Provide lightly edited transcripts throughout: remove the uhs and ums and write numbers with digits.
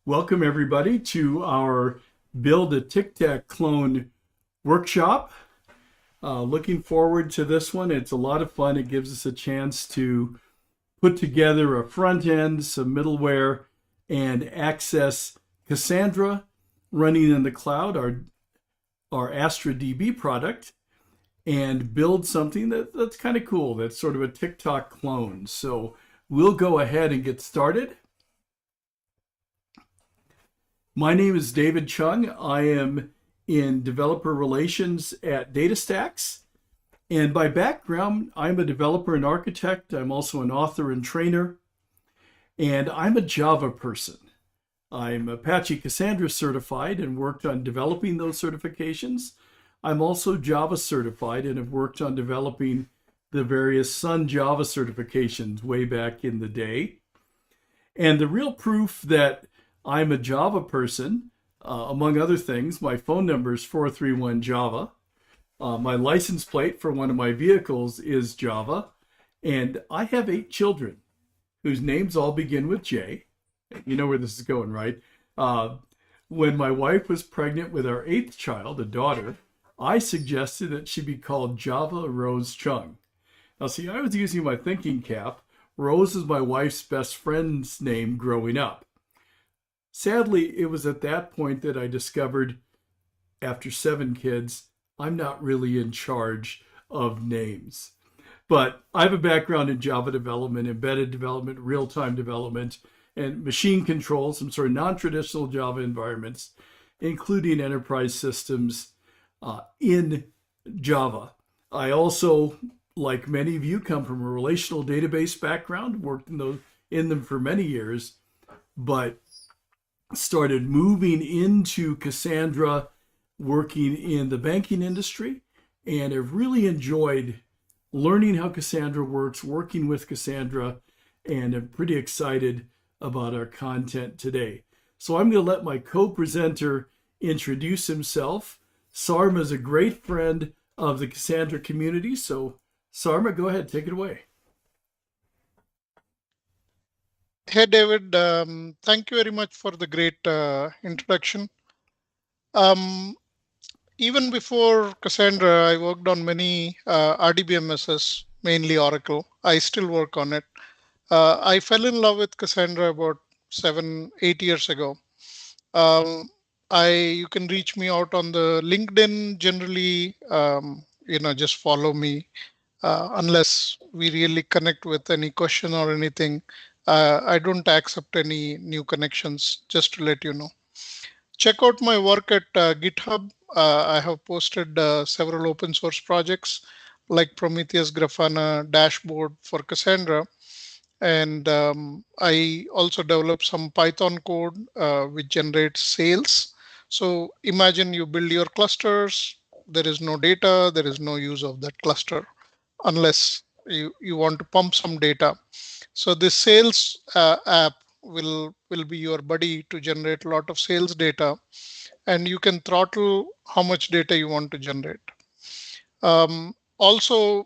Welcome everybody to our Build a Tic Tac Clone workshop. Looking forward to this one. It's a lot of fun. It gives us a chance to put together a front end, some middleware, and access Cassandra running in the cloud, our Astra DB product, and build something that's kind of cool. That's sort of a TikTok clone. So we'll go ahead and get started. My name is David Chung. I am in developer relations at DataStax. And by background, I'm a developer and architect. I'm also an author and trainer. And I'm a Java person. I'm Apache Cassandra certified and worked on developing those certifications. I'm also Java certified and have worked on developing the various Sun Java certifications way back in the day. And the real proof that I'm a Java person, among other things, my phone number is 431 Java. My license plate for one of my vehicles is Java. And I have 8 children whose names all begin with J. You know where this is going, right? When my wife was pregnant with our 8th child, a daughter, I suggested that she be called Java Rose Chung. Now, see, I was using my thinking cap. Rose is my wife's best friend's name growing up. Sadly, it was at that point that I discovered, after 7 kids, I'm not really in charge of names. But I have a background in Java development, embedded development, real-time development, and machine control, some sort of non-traditional Java environments, including enterprise systems in Java. I also, like many of you, come from a relational database background, worked in them for many years, but started moving into Cassandra, working in the banking industry, and have really enjoyed learning how Cassandra works, working with Cassandra, and I'm pretty excited about our content today. So I'm going to let my co-presenter introduce himself. Sarma is a great friend of the Cassandra community, so Sarma, go ahead, take it away. Hey, David. Thank you very much for the great introduction. Even before Cassandra, I worked on many RDBMSs, mainly Oracle. I still work on it. I fell in love with Cassandra about 7-8 years ago. You can reach me out on the LinkedIn generally. Just follow me unless we really connect with any question or anything. I don't accept any new connections, just to let you know. Check out my work at GitHub. I have posted several open source projects like Prometheus Grafana dashboard for Cassandra. And I also developed some Python code which generates sales. So imagine you build your clusters. There is no data. There is no use of that cluster unless you want to pump some data. So this sales app will be your buddy to generate a lot of sales data, and you can throttle how much data you want to generate. Also,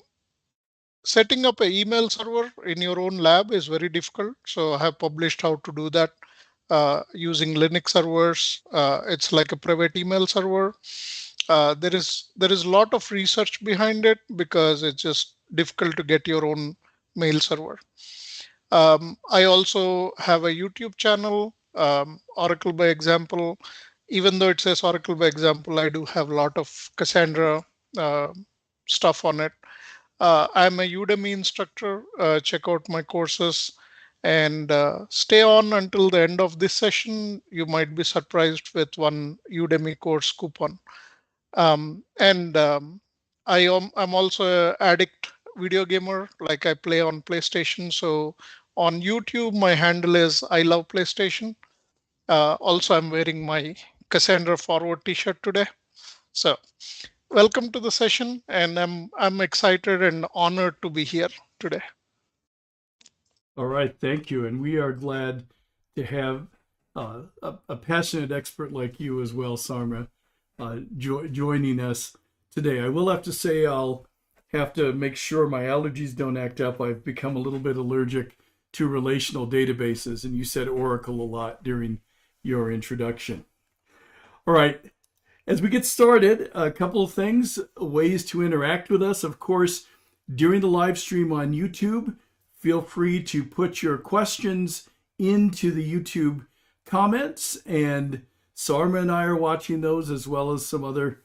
setting up an email server in your own lab is very difficult. So I have published how to do that using Linux servers. It's like a private email server. There is a lot of research behind it because it's just difficult to get your own mail server. I also have a YouTube channel, Oracle by Example. Even though it says Oracle by Example, I do have a lot of Cassandra stuff on it. I'm a Udemy instructor. Check out my courses and stay on until the end of this session. You might be surprised with one Udemy course coupon. I'm also an addict video gamer. Like I play on PlayStation. So on YouTube, my handle is I love PlayStation. Also, I'm wearing my Cassandra Forward t-shirt today. So welcome to the session, and I'm excited and honored to be here today. All right, thank you. And we are glad to have a passionate expert like you as well, Sarma, joining us today. I will have to say I'll have to make sure my allergies don't act up. I've become a little bit allergic to relational databases, and you said Oracle a lot during your introduction. All right, as we get started, a couple of things, ways to interact with us. Of course, during the live stream on YouTube, feel free to put your questions into the YouTube comments, and Sarma and I are watching those, as well as some other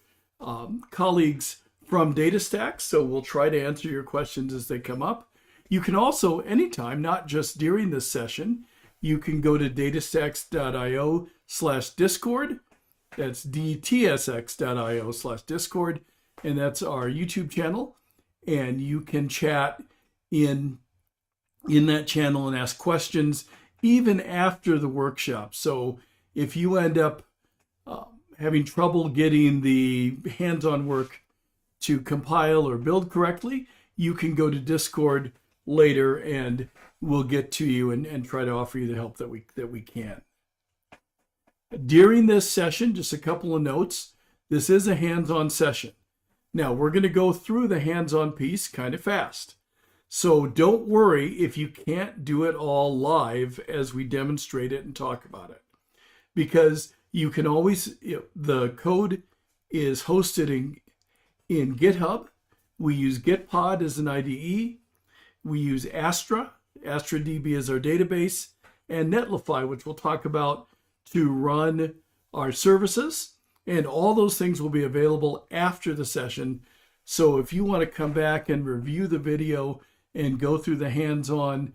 colleagues from DataStax, so we'll try to answer your questions as they come up. You can also, anytime, not just during this session, you can go to datastax.io/discord. That's dtsx.io/discord, and that's our YouTube channel. And you can chat in that channel and ask questions even after the workshop. So if you end up having trouble getting the hands-on work to compile or build correctly, you can go to Discord later and we'll get to you and try to offer you the help that we can. During this session, just a couple of notes. This is a hands-on session. Now, we're going to go through the hands-on piece kind of fast. So don't worry if you can't do it all live as we demonstrate it and talk about it. Because you can always, the code is hosted in GitHub. We use Gitpod as an IDE. We use Astra. AstraDB is our database. And Netlify, which we'll talk about, to run our services. And all those things will be available after the session. So if you want to come back and review the video and go through the hands-on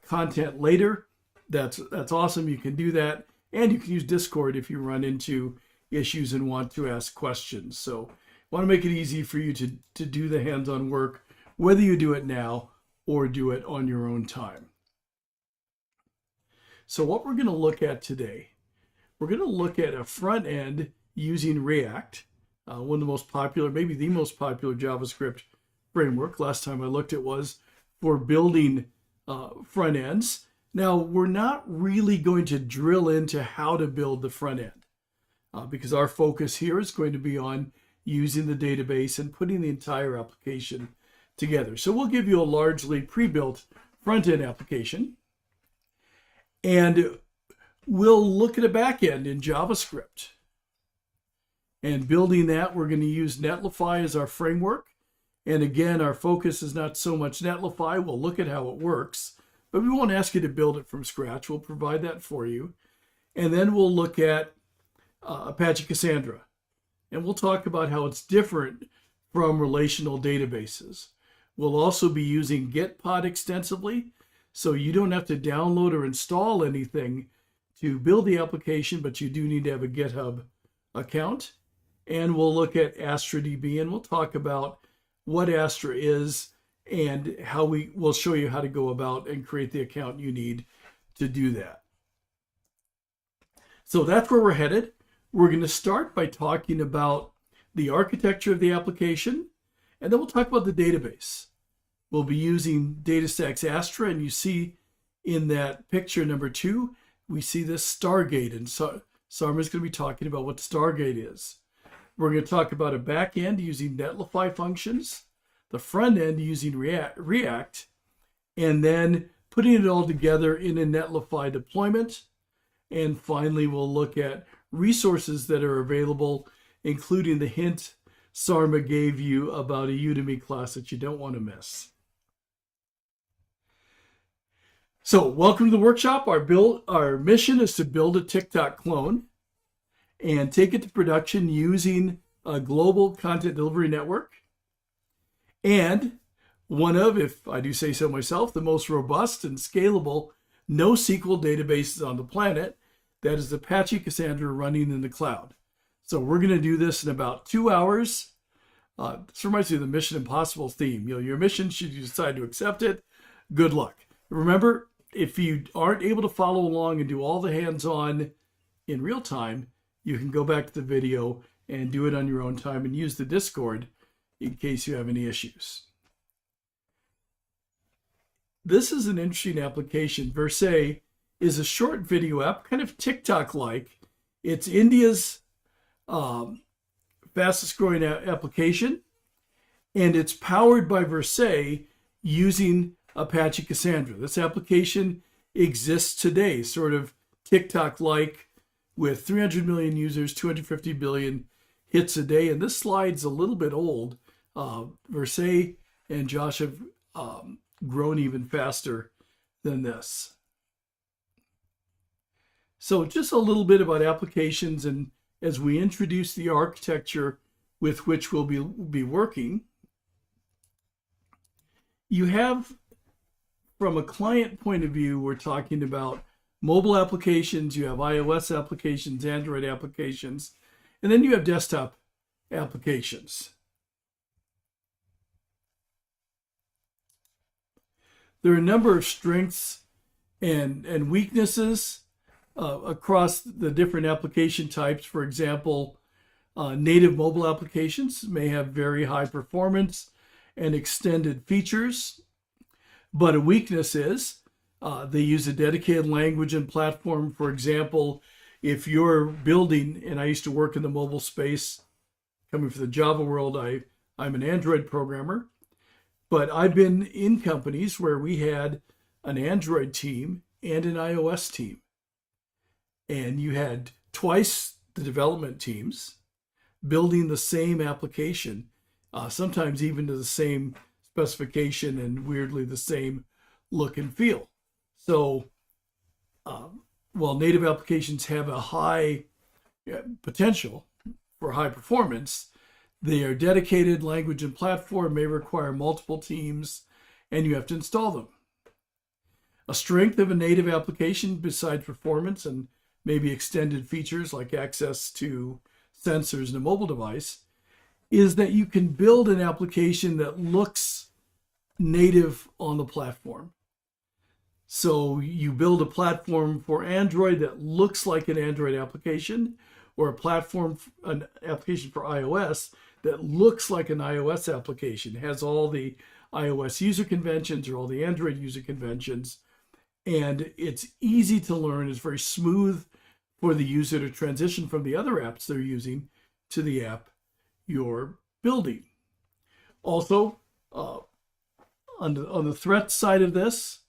content later, that's awesome. You can do that. And you can use Discord if you run into issues and want to ask questions. So I want to make it easy for you to do the hands-on work, whether you do it now or do it on your own time. So what we're going to look at today, we're going to look at a front end using React, one of the most popular, maybe the most popular JavaScript framework. Last time I looked, it was for building front ends. Now, we're not really going to drill into how to build the front end because our focus here is going to be on using the database and putting the entire application together. So we'll give you a largely pre-built front-end application, and we'll look at a backend in JavaScript. And building that, we're going to use Netlify as our framework. And again, our focus is not so much Netlify. We'll look at how it works, but we won't ask you to build it from scratch. We'll provide that for you. And then we'll look at Apache Cassandra. And we'll talk about how it's different from relational databases. We'll also be using Gitpod extensively, so you don't have to download or install anything to build the application, but you do need to have a GitHub account. And we'll look at AstraDB, and we'll talk about what Astra is and how we'll show you how to go about and create the account you need to do that. So that's where we're headed. We're going to start by talking about the architecture of the application, and then we'll talk about the database. We'll be using DataStax Astra, and you see in that picture number 2, we see this Stargate, and Sarma's going to be talking about what Stargate is. We're going to talk about a back end using Netlify functions, the front end using React, and then putting it all together in a Netlify deployment. And finally, we'll look at resources that are available, including the hint Sarma gave you about a Udemy class that you don't want to miss. So welcome to the workshop. Our mission is to build a Tik Tok clone and take it to production using a global content delivery network and one of, if I do say so myself, the most robust and scalable NoSQL databases on the planet. That is Apache Cassandra running in the cloud. So we're going to do this in about 2 hours. This reminds me of the Mission Impossible theme. Your mission, should you decide to accept it, good luck. Remember, if you aren't able to follow along and do all the hands-on in real time, you can go back to the video and do it on your own time and use the Discord in case you have any issues. This is an interesting application. Verse is a short video app, kind of TikTok-like. It's India's fastest growing application, and it's powered by Verse using Apache Cassandra. This application exists today, sort of TikTok-like, with 300 million users, 250 billion hits a day. And this slide's a little bit old. Versailles and Josh have grown even faster than this. So just a little bit about applications, and as we introduce the architecture with which we'll be working, you have, from a client point of view, we're talking about mobile applications, you have iOS applications, Android applications, and then you have desktop applications. There are a number of strengths and weaknesses across the different application types. For example, native mobile applications may have very high performance and extended features, but a weakness is they use a dedicated language and platform. For example, if you're building, and I used to work in the mobile space, coming from the Java world, I'm an Android programmer, but I've been in companies where we had an Android team and an iOS team. And you had twice the development teams building the same application, sometimes even to the same specification and weirdly the same look and feel. So while native applications have a high potential for high performance, they are dedicated language and platform, may require multiple teams, and you have to install them. A strength of a native application, besides performance and maybe extended features like access to sensors in a mobile device, is that you can build an application that looks native on the platform. So you build a platform for Android that looks like an Android application, or an application for iOS that looks like an iOS application, has all the iOS user conventions or all the Android user conventions, and it's easy to learn. It's very smooth for the user to transition from the other apps they're using to the app you're building. Also, on the threat side of this,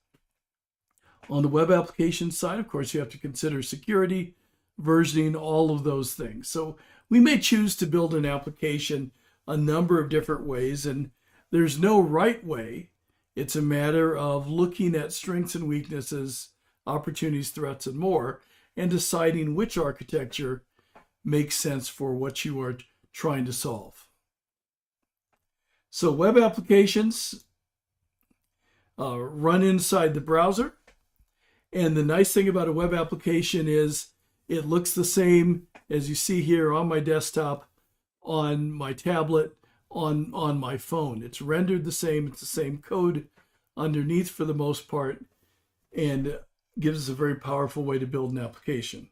on the web application side, of course, you have to consider security, versioning, all of those things. So we may choose to build an application a number of different ways, and there's no right way. It's a matter of looking at strengths and weaknesses, opportunities, threats, and more, and deciding which architecture makes sense for what you are trying to solve. So web applications run inside the browser. And the nice thing about a web application is it looks the same as you see here on my desktop, on my tablet, on my phone. It's rendered the same. It's the same code underneath for the most part, and gives us a very powerful way to build an application.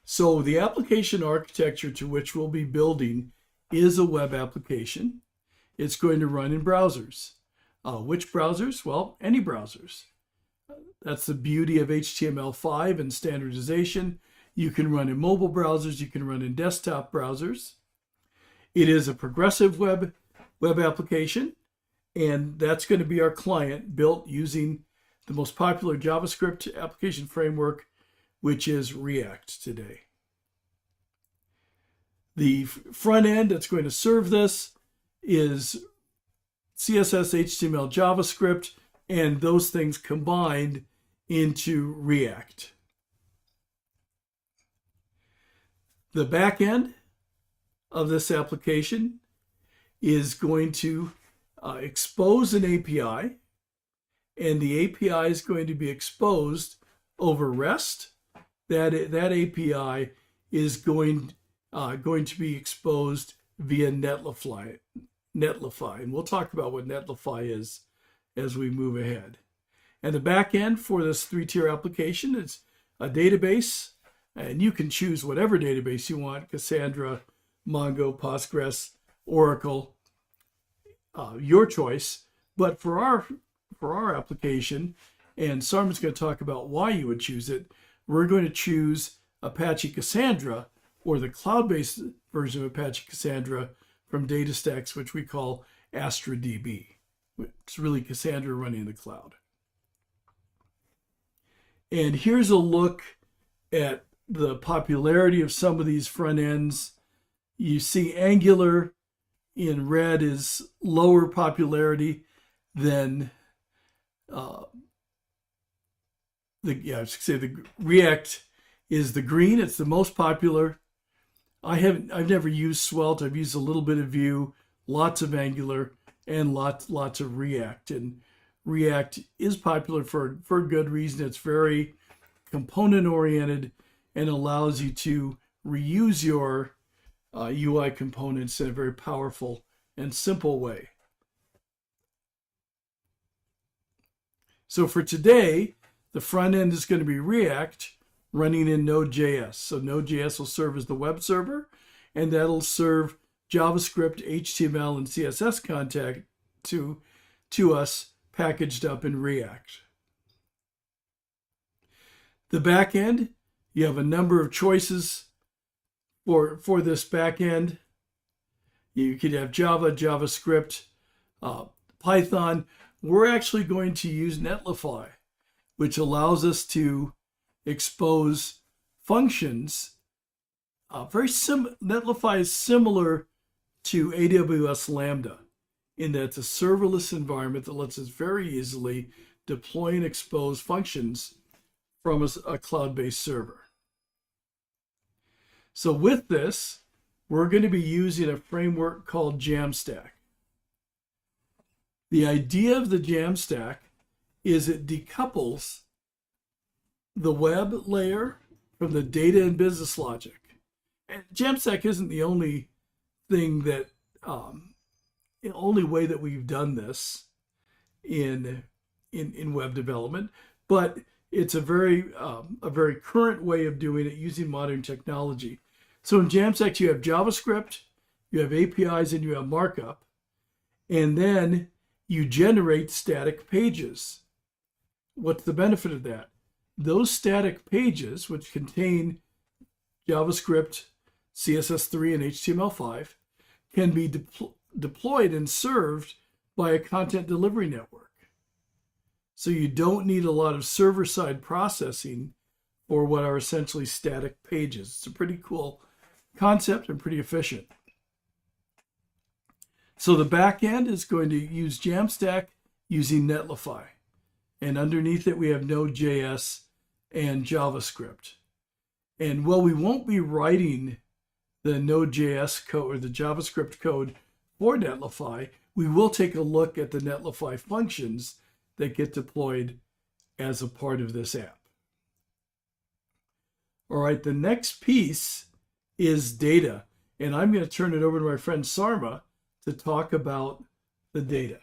So the application architecture to which we'll be building is a web application. It's going to run in browsers. Which browsers? Well, any browsers. That's the beauty of HTML5 and standardization. You can run in mobile browsers. You can run in desktop browsers. It is a progressive web application, and that's going to be our client built using the most popular JavaScript application framework, which is React today. The front end that's going to serve this is CSS, HTML, JavaScript, and those things combined into React. The back end of this application is going to expose an API, and the API is going to be exposed over REST. That API is going to be exposed via Netlify, and we'll talk about what Netlify is as we move ahead. And the back end for this three-tier application is a database, and you can choose whatever database you want: Cassandra, Mongo, Postgres, Oracle, your choice. But for our application, and Sarman's going to talk about why you would choose it, we're going to choose Apache Cassandra, or the cloud-based version of Apache Cassandra from DataStax, which we call Astra DB. It's really Cassandra running in the cloud. And here's a look at the popularity of some of these front ends. You see Angular in red is lower popularity than I should say the React is the green. It's the most popular. I've never used Svelte. I've used a little bit of Vue, lots of Angular, and lots of React. And React is popular for good reason. It's very component oriented and allows you to reuse your UI components in a very powerful and simple way. So for today, the front end is going to be React running in Node.js. So Node.js will serve as the web server, and that'll serve JavaScript, HTML, and CSS content to us packaged up in React. The back end, you have a number of choices for this back end. You could have Java, JavaScript, Python. We're actually going to use Netlify, which allows us to expose functions. Netlify is similar to AWS Lambda in that it's a serverless environment that lets us very easily deploy and expose functions from a cloud-based server. So with this, we're going to be using a framework called Jamstack. The idea of the Jamstack is it decouples the web layer from the data and business logic. And Jamstack isn't the only thing that, the only way that we've done this in web development, but it's a very current way of doing it using modern technology. So in Jamstack, you have JavaScript, you have APIs, and you have markup, and then you generate static pages. What's the benefit of that? Those static pages, which contain JavaScript, CSS3, and HTML5, can be deployed and served by a content delivery network. So you don't need a lot of server-side processing for what are essentially static pages. It's a pretty cool concept and pretty efficient. So the back end is going to use Jamstack using Netlify. And underneath it, we have Node.js and JavaScript. And while we won't be writing the Node.js code or the JavaScript code for Netlify, we will take a look at the Netlify functions that get deployed as a part of this app. All right, the next piece is data. And I'm going to turn it over to my friend Sarma to talk about the data.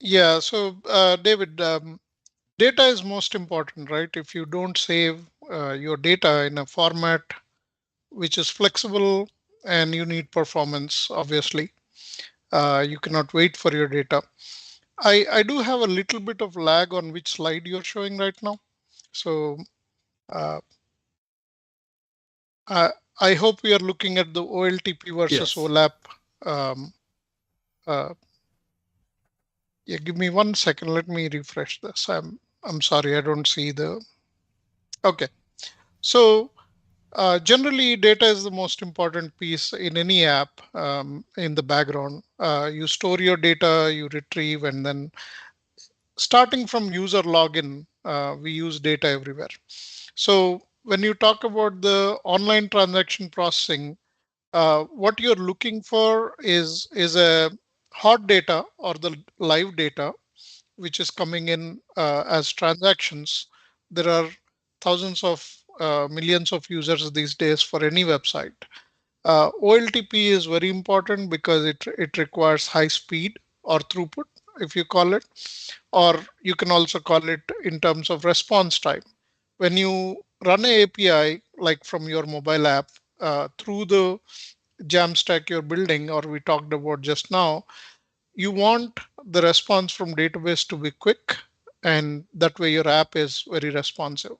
Yeah, so David, data is most important, right? If you don't save your data in a format which is flexible and you need performance, obviously, you cannot wait for your data. I do have a little bit of lag on which slide you're showing right now. So I hope we are looking at the OLTP versus OLAP. Yeah, give me 1 second. Let me refresh this. I'm sorry, I don't see the. Okay, so generally data is the most important piece in any app in the background. You store your data, you retrieve, and then starting from user login, we use data everywhere. So when you talk about the online transaction processing, what you're looking for is a hot data or the live data, which is coming in as transactions. There are thousands of millions of users these days for any website. OLTP is very important because it requires high speed or throughput, if you call it, or you can also call it in terms of response time. When you run an API, like from your mobile app, through the Jamstack you're building, or we talked about just now, you want the response from database to be quick, and that way your app is very responsive.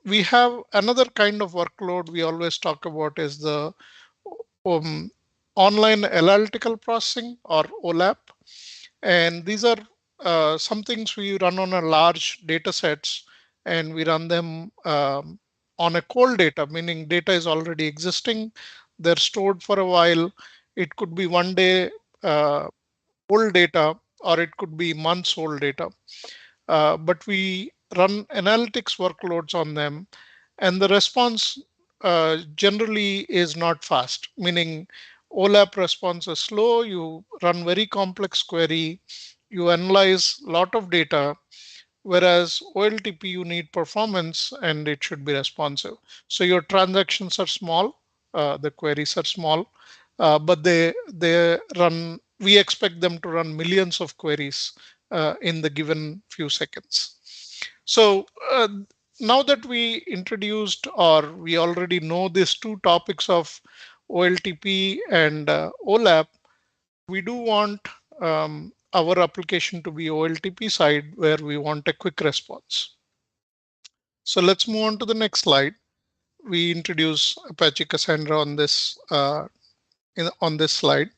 We have another kind of workload we always talk about is the online analytical processing or OLAP. And these are some things we run on a large data sets, and we run them on a cold data, meaning data is already existing. They're stored for a while. It could be one day old data, or it could be months old data. But we run analytics workloads on them, and the response generally is not fast, meaning OLAP response is slow. You run very complex query, you analyze a lot of data, whereas OLTP you need performance and it should be responsive. So your transactions are small, the queries are small, but they run. We expect them to run millions of queries in the given few seconds. So now that we introduced, or we already know these two topics of OLTP and OLAP, we do want our application to be OLTP side, where we want a quick response. So let's move on to the next slide. We introduce Apache Cassandra on this on this slide.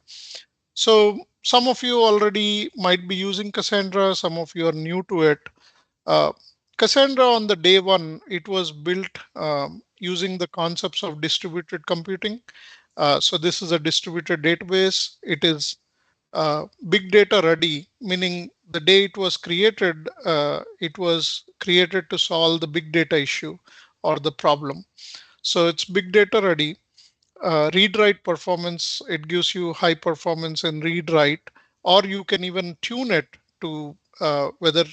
So some of you already might be using Cassandra, some of you are new to it. Uh, Cassandra on the day one, it was built using the concepts of distributed computing. So this is a distributed database. It is big data ready, meaning the day it was created to solve the big data issue or the problem. So it's big data ready. Read write performance, it gives you high performance in read write, or you can even tune it to whether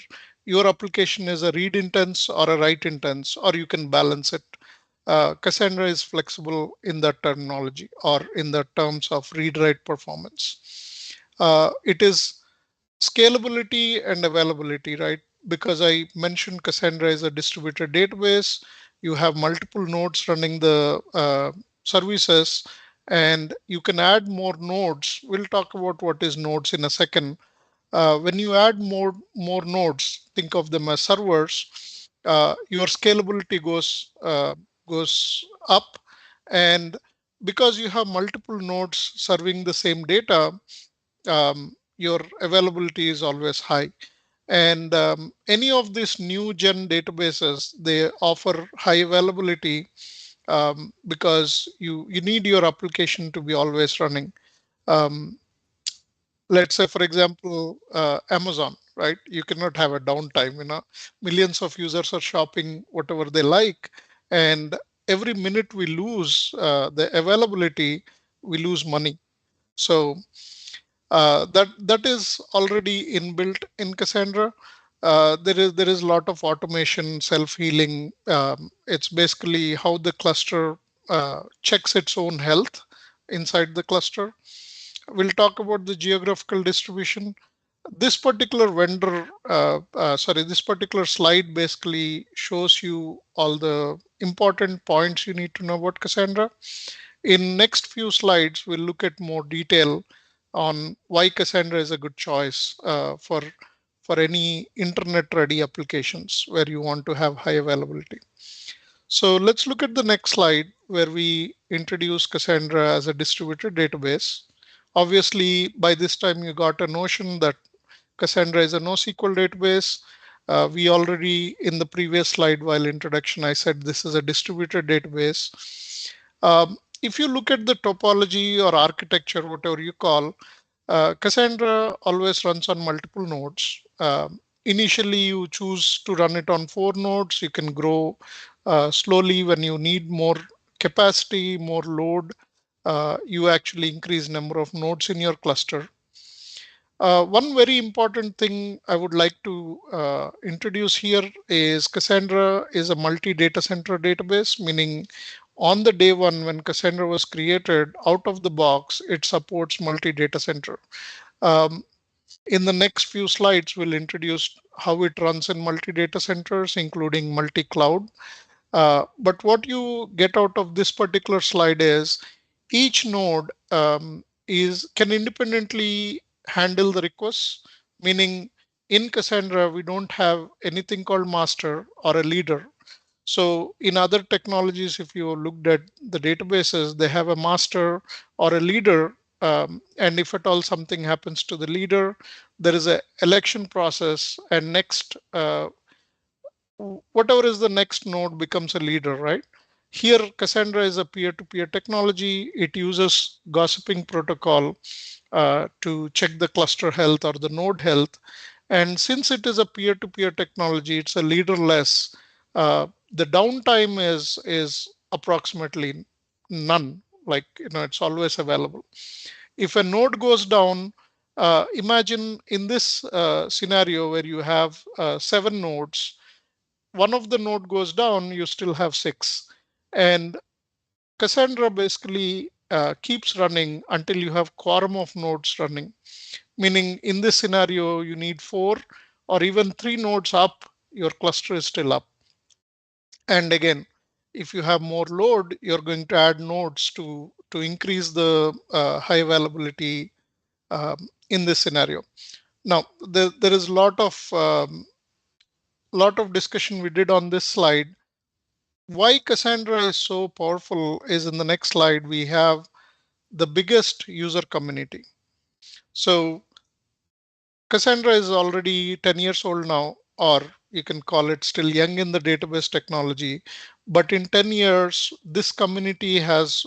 your application is a read intense or a write intense, or you can balance it. Cassandra is flexible in that terminology, or in the terms of read write performance. It is scalability and availability, right? Because I mentioned Cassandra is a distributed database. You have multiple nodes running the services, and you can add more nodes. We'll talk about what is nodes in a second. When you add more nodes, think of them as servers. Your scalability goes up, and because you have multiple nodes serving the same data, your availability is always high. And any of these new gen databases, they offer high availability because you need your application to be always running. Um, let's say, for example, Amazon, right? You cannot have a downtime. Millions of users are shopping whatever they like, and every minute we lose the availability, we lose money. So that is already inbuilt in Cassandra. There is a lot of automation, self-healing. It's basically how the cluster checks its own health inside the cluster. We'll talk about the geographical distribution. This particular this particular slide basically shows you all the important points you need to know about Cassandra. In next few slides, we'll look at more detail on why Cassandra is a good choice for any internet-ready applications where you want to have high availability. So let's look at the next slide, where we introduce Cassandra as a distributed database. Obviously, by this time you got a notion that Cassandra is a NoSQL database. We already, in the previous slide while introduction, I said this is a distributed database. If you look at the topology or architecture, whatever you call, Cassandra always runs on multiple nodes. Initially, you choose to run it on 4 nodes. You can grow slowly when you need more capacity, more load. You actually increase number of nodes in your cluster. One very important thing I would like to introduce here is Cassandra is a multi-data center database, meaning on the day one when Cassandra was created, out of the box, it supports multi-data center. Um, in the next few slides, we'll introduce how it runs in multi-data centers, including multi-cloud. But what you get out of this particular slide is each node can independently handle the requests, meaning in Cassandra, we don't have anything called master or a leader. So in other technologies, if you looked at the databases, they have a master or a leader And if at all something happens to the leader, there is a election process, and next whatever is the next node becomes a leader, right? Here, Cassandra is a peer-to-peer technology. It uses gossiping protocol to check the cluster health or the node health. And since it is a peer-to-peer technology, it's a leaderless. The downtime is approximately none. Like, it's always available. If a node goes down, imagine in this scenario where you have 7 nodes, one of the node goes down, you still have 6. And Cassandra basically keeps running until you have quorum of nodes running. Meaning in this scenario, you need 4 or even 3 nodes up, your cluster is still up. And again, if you have more load, you're going to add nodes to increase the high availability in this scenario. Now, there is lot of discussion we did on this slide. Why Cassandra is so powerful is in the next slide, we have the biggest user community. So Cassandra is already 10 years old now, or you can call it still young in the database technology. But in 10 years, this community has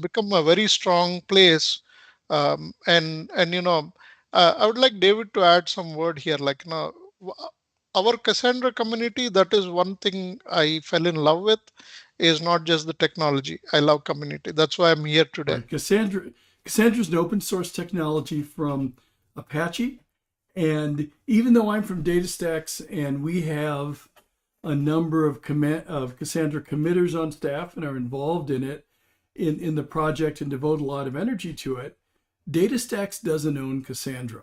become a very strong place. And I would like David to add some word here. Like, our Cassandra community, that is one thing I fell in love with, is not just the technology. I love community. That's why I'm here today. Right. Cassandra's an open source technology from Apache. And even though I'm from DataStax and we have a number of Cassandra committers on staff and are involved in it, in the project and devote a lot of energy to it, DataStax doesn't own Cassandra.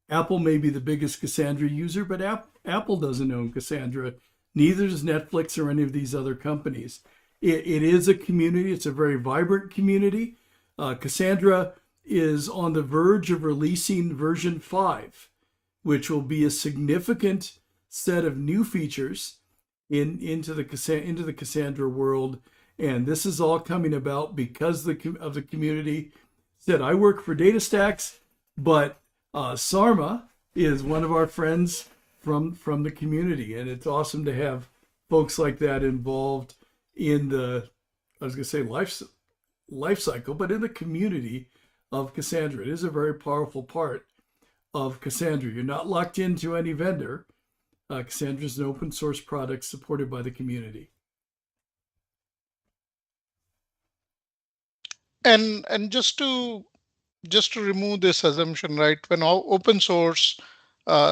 Apple may be the biggest Cassandra user, but Apple doesn't own Cassandra. Neither does Netflix or any of these other companies. It is a community. It's a very vibrant community. Cassandra is on the verge of releasing version 5, which will be a significant set of new features into the Cassandra world. And this is all coming about because of the community. Said I work for DataStax, but Sarma is one of our friends from the community, and it's awesome to have folks like that involved in the, I was going to say life cycle, but in the community of Cassandra. It is a very powerful part of Cassandra. You're not locked into any vendor. Cassandra is an open source product supported by the community. And just to remove this assumption, right? When open source,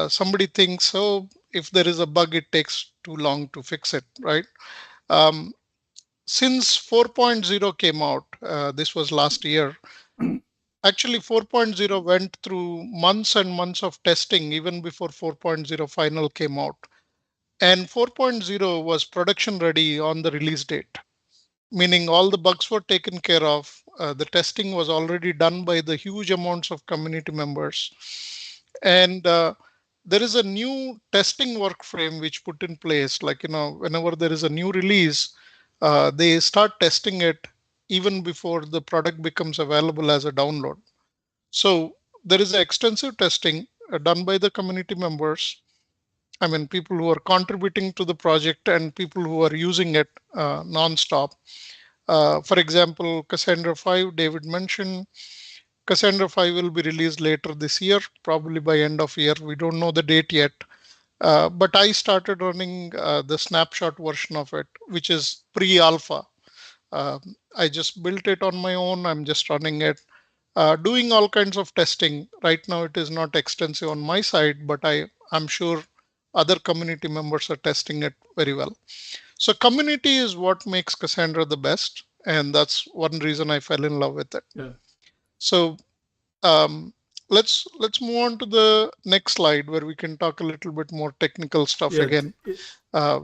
somebody thinks, oh, if there is a bug, it takes too long to fix it, right? Since 4.0 came out, this was last year. Actually, 4.0 went through months and months of testing even before 4.0 final came out. And 4.0 was production ready on the release date, meaning all the bugs were taken care of. The testing was already done by the huge amounts of community members. And there is a new testing work frame which put in place, like, whenever there is a new release, they start testing it even before the product becomes available as a download. So there is extensive testing done by the community members. I mean, people who are contributing to the project and people who are using it nonstop. For example, Cassandra 5, David mentioned. Cassandra 5 will be released later this year, probably by end of year. We don't know the date yet. But I started running the snapshot version of it, which is pre-alpha. I just built it on my own. I'm just running it, doing all kinds of testing. Right now, it is not extensive on my side, but I'm sure other community members are testing it very well. So community is what makes Cassandra the best. And that's one reason I fell in love with it. Yeah. So let's move on to the next slide where we can talk a little bit more technical stuff again.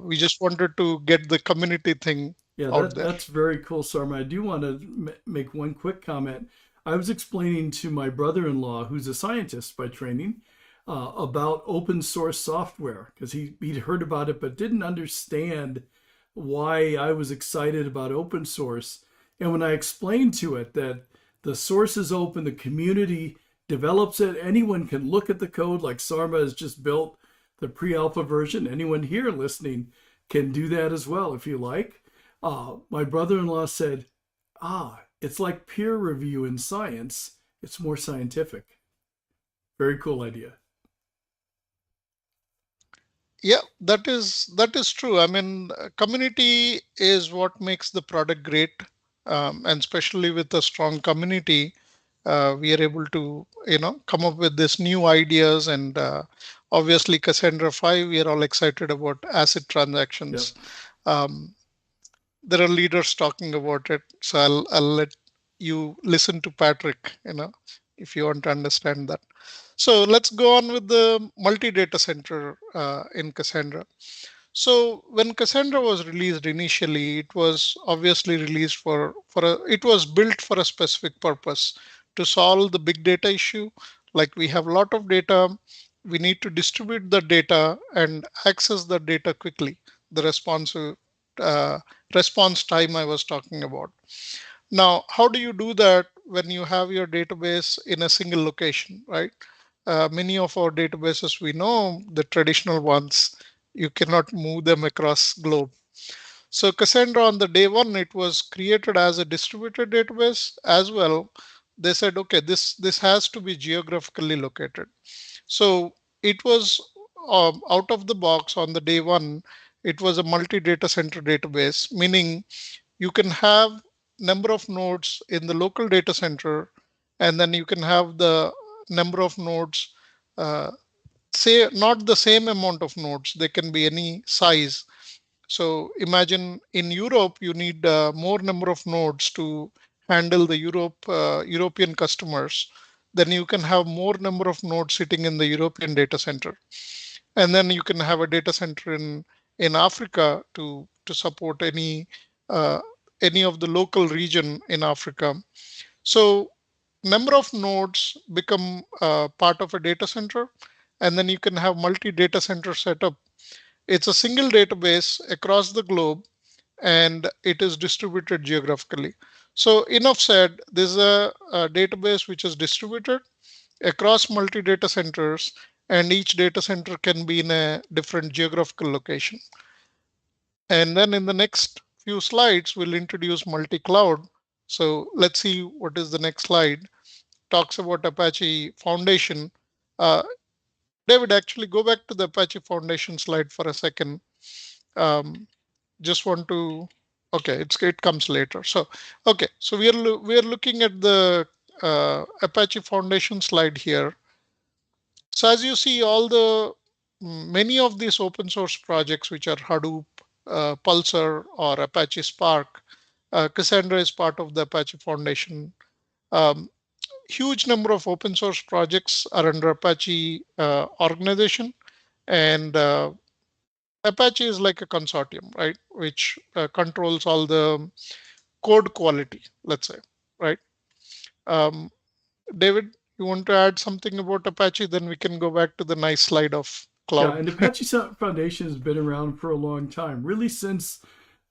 We just wanted to get the community thing out there. That's very cool, Sarma. I do want to make one quick comment. I was explaining to my brother-in-law, who's a scientist by training, about open source software, because he'd heard about it but didn't understand why I was excited about open source. And when I explained to it that The source is open, the community develops it. Anyone can look at the code, like Sarma has just built the pre-alpha version. Anyone here listening can do that as well if you like. My brother-in-law said, it's like peer review in science. It's more scientific. Very cool idea. Yeah, that is true. I mean, community is what makes the product great, and especially with a strong community, we are able to come up with this new ideas. And obviously, Cassandra 5, we are all excited about ACID transactions. Yep. There are leaders talking about it, so I'll let you listen to Patrick, if you want to understand that. So let's go on with the multi-data center in Cassandra. So when Cassandra was released initially, it was obviously released it was built for a specific purpose to solve the big data issue. Like, we have a lot of data, we need to distribute the data and access the data quickly. The uh, response time I was talking about. Now, how do you do that when you have your database in a single location, right? Many of our databases, we know the traditional ones, you cannot move them across globe. So Cassandra, on the day one, it was created as a distributed database as well. They said, okay, this has to be geographically located. So it was out of the box on the day one. It was a multi-data center database, meaning you can have number of nodes in the local data center, and then you can have the number of nodes, say not the same amount of nodes, they can be any size. So imagine in Europe, you need more number of nodes to handle the European customers. Then you can have more number of nodes sitting in the European data center. And then you can have a data center in Africa to support uh, any of the local region in Africa. So number of nodes become part of a data center, and then you can have multi-data center setup. It's a single database across the globe, and it is distributed geographically. So enough said, this is a database which is distributed across multi-data centers, and each data center can be in a different geographical location. And then in the next few slides, we'll introduce multi-cloud. So let's see what is the next slide. Talks about Apache Foundation. Uh, David, actually go back to the Apache Foundation slide for a second. Just want to, okay, it comes later. So, okay, so we are looking at the Apache Foundation slide here. So as you see, many of these open source projects, which are Hadoop, Pulsar, or Apache Spark, Cassandra is part of the Apache Foundation. Huge number of open source projects are under Apache organization, and Apache is like a consortium, right, which controls all the code quality, let's say, right? Um, David, you want to add something about Apache? Then we can go back to the nice slide of Yeah, cloud. and Apache Foundation has been around for a long time, really since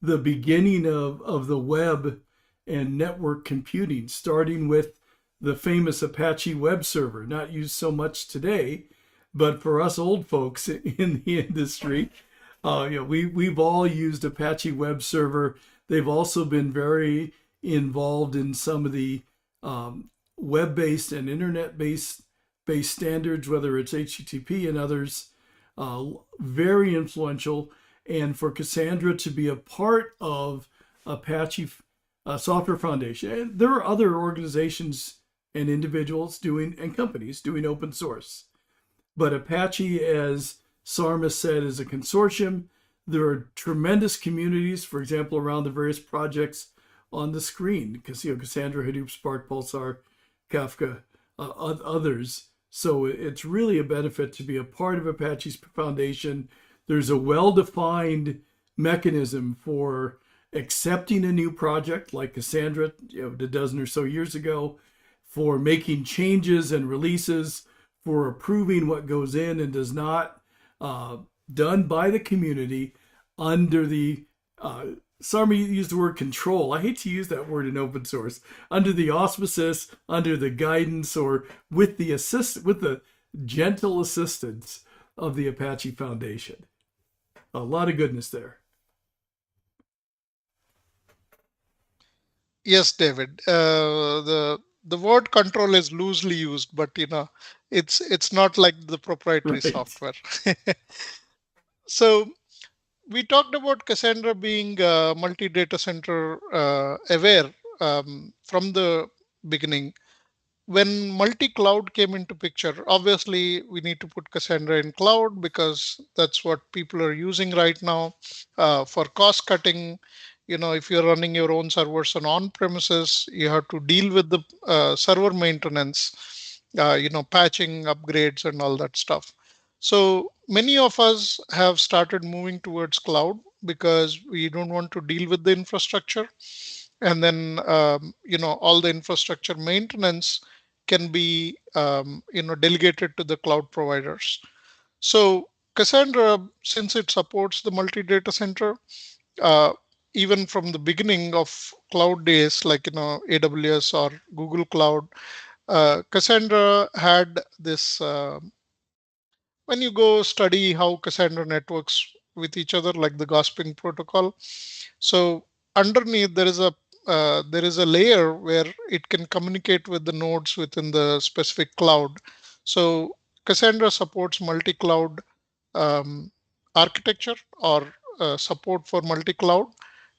the beginning of the web and network computing, starting with the famous Apache web server, not used so much today, but for us old folks in the industry, we've all used Apache web server. They've also been very involved in some of the web-based and internet-based standards, whether it's HTTP and others. Very influential. And for Cassandra to be a part of Apache Software Foundation, and there are other organizations and individuals and companies doing open source. But Apache, as Sarma said, is a consortium. There are tremendous communities, for example, around the various projects on the screen, because Cassandra, Hadoop, Spark, Pulsar, Kafka, others. So it's really a benefit to be a part of Apache's Foundation. There's a well-defined mechanism for accepting a new project, like Cassandra a dozen or so years ago, for making changes and releases, for approving what goes in and does not, done by the community under the Sarmi used the word control. I hate to use that word in open source. Under the auspices, under the guidance, or with the gentle assistance of the Apache Foundation. A lot of goodness there. Yes, David. The word control is loosely used, but it's not like the proprietary Right. software. So we talked about Cassandra being multi-data center aware from the beginning. When multi-cloud came into picture, obviously we need to put Cassandra in cloud because that's what people are using right now for cost cutting. If you're running your own servers on premises, you have to deal with the server maintenance, patching, upgrades, and all that stuff. So many of us have started moving towards cloud because we don't want to deal with the infrastructure, and then all the infrastructure maintenance can be delegated to the cloud providers. So Cassandra, since it supports the multi-data center, uh, even from the beginning of cloud days, like AWS or Google Cloud, Cassandra had this. When you go study how Cassandra networks with each other, like the gossiping protocol, so underneath there is a layer where it can communicate with the nodes within the specific cloud. So Cassandra supports multi-cloud um, architecture, or support for multi-cloud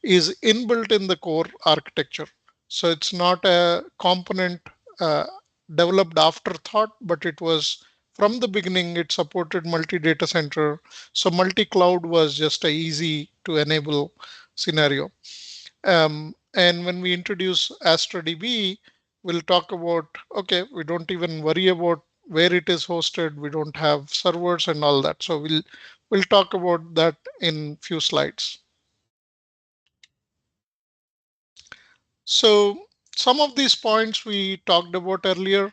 is inbuilt in the core architecture. So it's not a component uh, developed afterthought, but it was from the beginning. It supported multi-data center. So multi-cloud was just a easy to enable scenario. And when we introduce Astra DB, we'll talk about, okay, we don't even worry about where it is hosted. We don't have servers and all that. So we'll talk about that in few slides. So some of these points we talked about earlier.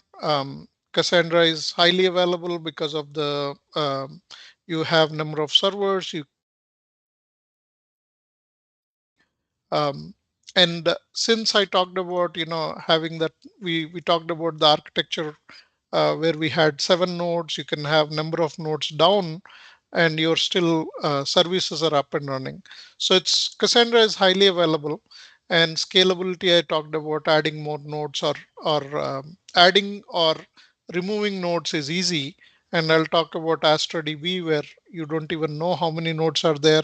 Cassandra is highly available because of the you have number of servers. Um, and since I talked about having that, we talked about the architecture where we had 7 nodes. You can have number of nodes down, and your still services are up and running. So it's Cassandra is highly available, and scalability I talked about. Adding more nodes, or adding or removing nodes is easy. And I'll talk about AstraDB, where you don't even know how many nodes are there.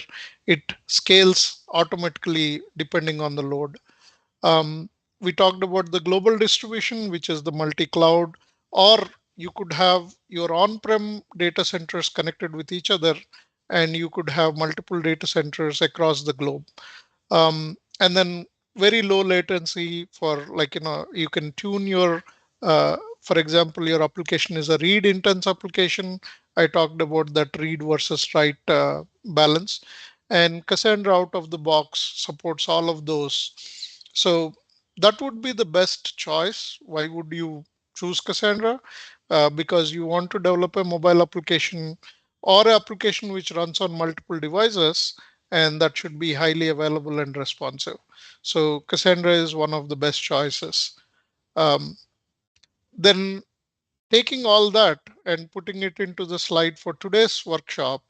It scales automatically depending on the load. Um, we talked about the global distribution, which is the multi-cloud, or you could have your on-prem data centers connected with each other, and you could have multiple data centers across the globe. And then very low latency for, like, you can tune your, for example, your application is a read intense application. I talked about that read versus write balance. And Cassandra out of the box supports all of those. So that would be the best choice. Why would you choose Cassandra? Because you want to develop a mobile application or an application which runs on multiple devices, and that should be highly available and responsive. So Cassandra is one of the best choices. Um, then taking all that and putting it into the slide for today's workshop.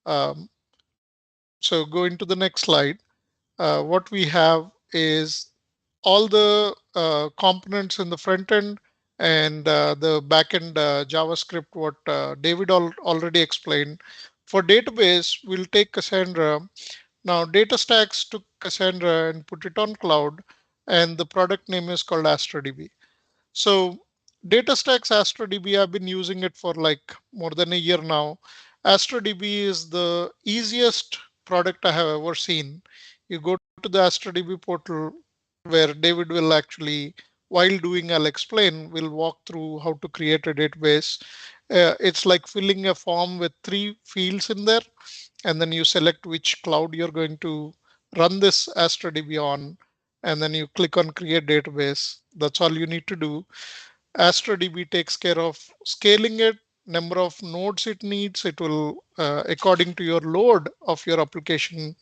Um, so going to the next slide. What we have is all the components in the front end and the backend JavaScript, what David already explained. For database, we'll take Cassandra. Now, DataStax took Cassandra and put it on cloud, and the product name is called AstraDB. So, DataStax AstraDB, I've been using it for like more than a year now. AstraDB is the easiest product I have ever seen. You go to the AstraDB portal, where David will actually, while doing, I'll explain, we'll walk through how to create a database. It's like filling a form with 3 fields in there, and then you select which cloud you're going to run this AstraDB on, and then you click on create database. That's all you need to do. AstraDB takes care of scaling it, number of nodes it needs. It will, according to your load of your application,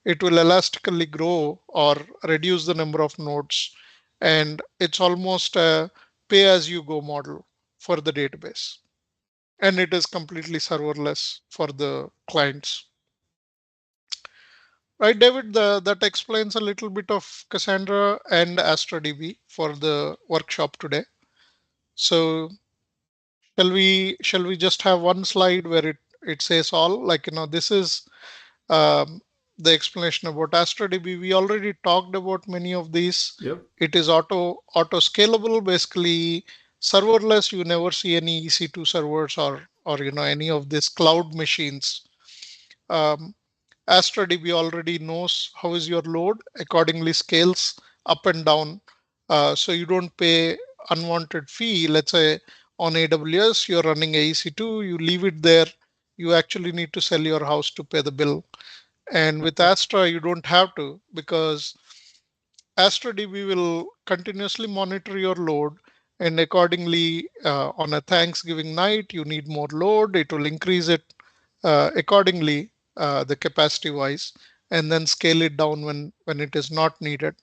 it will elastically grow or reduce the number of nodes. And it's almost a pay as you go model for the database. And it is completely serverless for the clients. Right, David, that explains a little bit of Cassandra and AstraDB for the workshop today. So shall we just have one slide where it says all, like, this is um, the explanation about AstraDB. We already talked about many of these. Yep. It is auto scalable, basically serverless. You never see any EC2 servers or any of these cloud machines. Um, AstraDB already knows how is your load, accordingly scales up and down. So you don't pay unwanted fee. Let's say on AWS, you're running AEC2, you leave it there. You actually need to sell your house to pay the bill. And with Astra, you don't have to, because AstraDB will continuously monitor your load, and accordingly, on a Thanksgiving night, you need more load, it will increase it accordingly, the capacity wise, and then scale it down when it is not needed.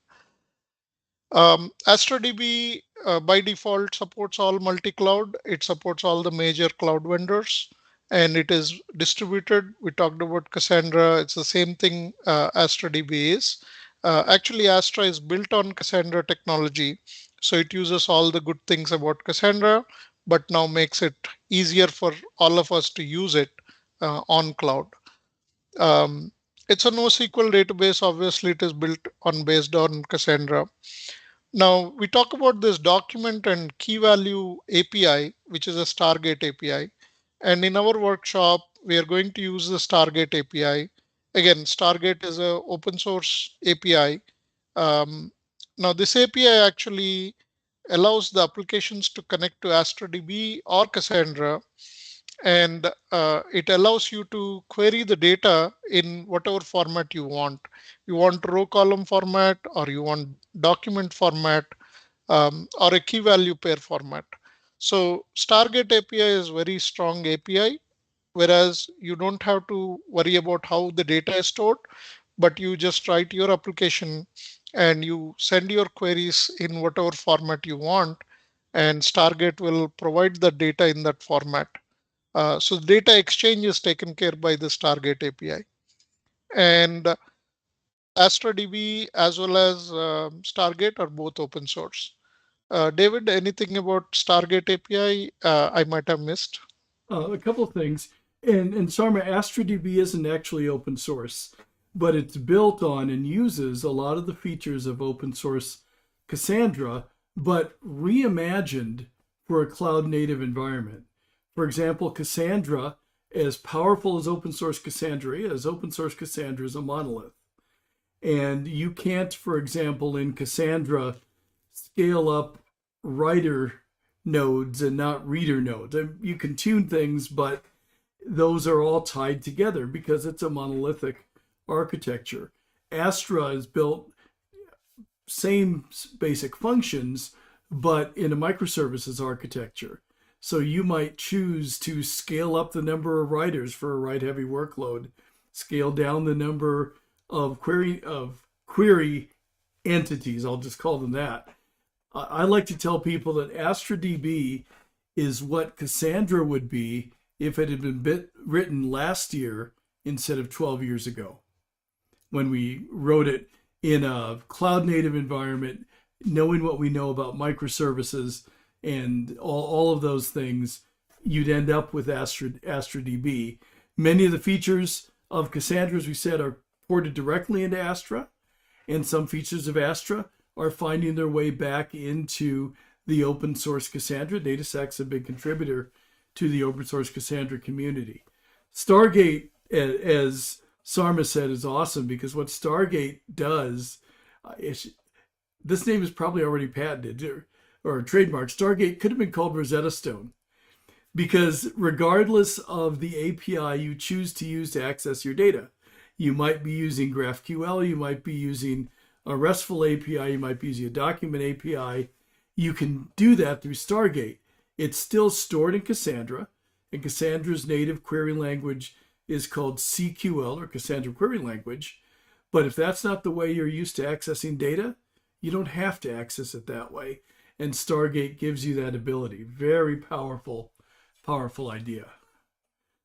AstraDB by default supports all multi-cloud. It supports all the major cloud vendors, and it is distributed. We talked about Cassandra. It's the same thing AstraDB is. Actually, Astra is built on Cassandra technology, so it uses all the good things about Cassandra, but now makes it easier for all of us to use it on cloud. It's a NoSQL database. Obviously, it is built on based on Cassandra. Now we talk about this document and key value API, which is a Stargate API. And in our workshop, we are going to use the Stargate API. Again, Stargate is an open source API. Now this API actually allows the applications to connect to AstraDB or Cassandra, and it allows you to query the data in whatever format you want. You want row column format, or you want document format, or a key value pair format. So Stargate API is very strong API, whereas you don't have to worry about how the data is stored, but you just write your application and you send your queries in whatever format you want, and Stargate will provide the data in that format. So data exchange is taken care by the Stargate API. And AstraDB as well as Stargate are both open source. David, anything about Stargate API I might have missed? A couple of things. And Sarma, AstraDB isn't actually open source, but it's built on and uses a lot of the features of open source Cassandra, but reimagined for a cloud native environment. For example, Cassandra, as powerful as open source Cassandra is, open source Cassandra is a monolith. And you can't, for example, in Cassandra, scale up writer nodes and not reader nodes. And you can tune things, but those are all tied together because it's a monolithic architecture. Astra is built same basic functions, but in a microservices architecture. So you might choose to scale up the number of writers for a write-heavy workload, scale down the number of query entities. I'll just call them that. I like to tell people that AstraDB is what Cassandra would be if it had been written last year instead of 12 years ago, when we wrote it in a cloud native environment, knowing what we know about microservices and all of those things. You'd end up with AstraDB. Many of the features of Cassandra, as we said, are ported directly into Astra, and some features of Astra are finding their way back into the open source Cassandra. DataStax's a big contributor to the open source Cassandra community. Stargate, as Sarma said, is awesome because what Stargate does, this name is probably already patented or trademarked. Stargate could have been called Rosetta Stone, because regardless of the API you choose to use to access your data, you might be using GraphQL, you might be using a RESTful API, you might be using a document API. You can do that through Stargate. It's still stored in Cassandra, and Cassandra's native query language is called CQL, or Cassandra Query Language. But if that's not the way you're used to accessing data, you don't have to access it that way. And Stargate gives you that ability. Very powerful, powerful idea.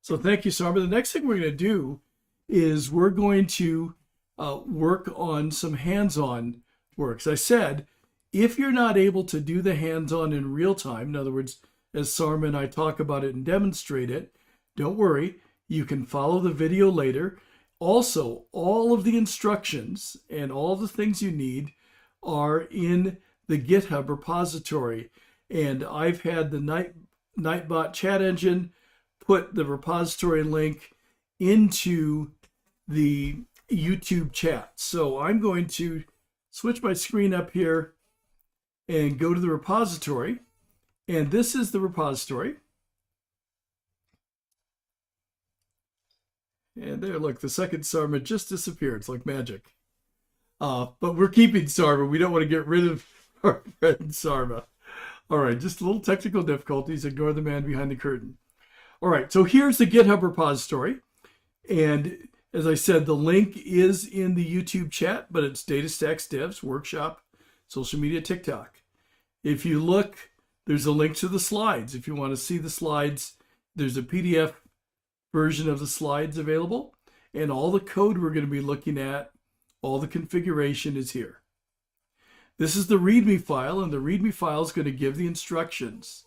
So thank you, Sarma. The next thing we're going to do is we're going to work on some hands-on work. As I said, if you're not able to do the hands-on in real time, in other words, as Sarma and I talk about it and demonstrate it, don't worry, you can follow the video later. Also, all of the instructions and all the things you need are in the GitHub repository. And I've had the Nightbot chat engine put the repository link into the YouTube chat. So I'm going to switch my screen up here and go to the repository. And this is the repository. And there, look, the second Sarma just disappeared. It's like magic. But we're keeping Sarma. We don't want to get rid of our friend Sarma. All right, just a little technical difficulties. Ignore the man behind the curtain. All right, so here's the GitHub repository. And as I said, the link is in the YouTube chat, but it's DataStax Devs Workshop, Social Media TikTok. If you look, there's a link to the slides. If you want to see the slides, there's a PDF version of the slides available. And all the code we're going to be looking at, all the configuration is here. This is the README file, and the README file is going to give the instructions.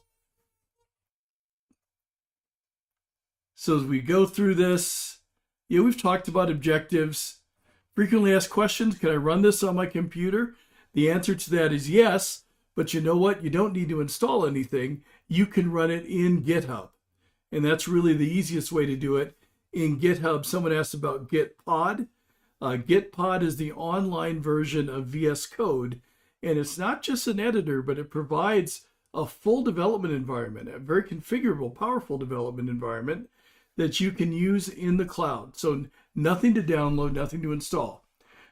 So as we go through this, we've talked about objectives. Frequently asked questions, can I run this on my computer? The answer to that is yes, but you know what? You don't need to install anything. You can run it in GitHub. And that's really the easiest way to do it. In GitHub, someone asked about Gitpod. Gitpod is the online version of VS Code. And it's not just an editor, but it provides a full development environment, a very configurable, powerful development environment that you can use in the cloud. So nothing to download, nothing to install.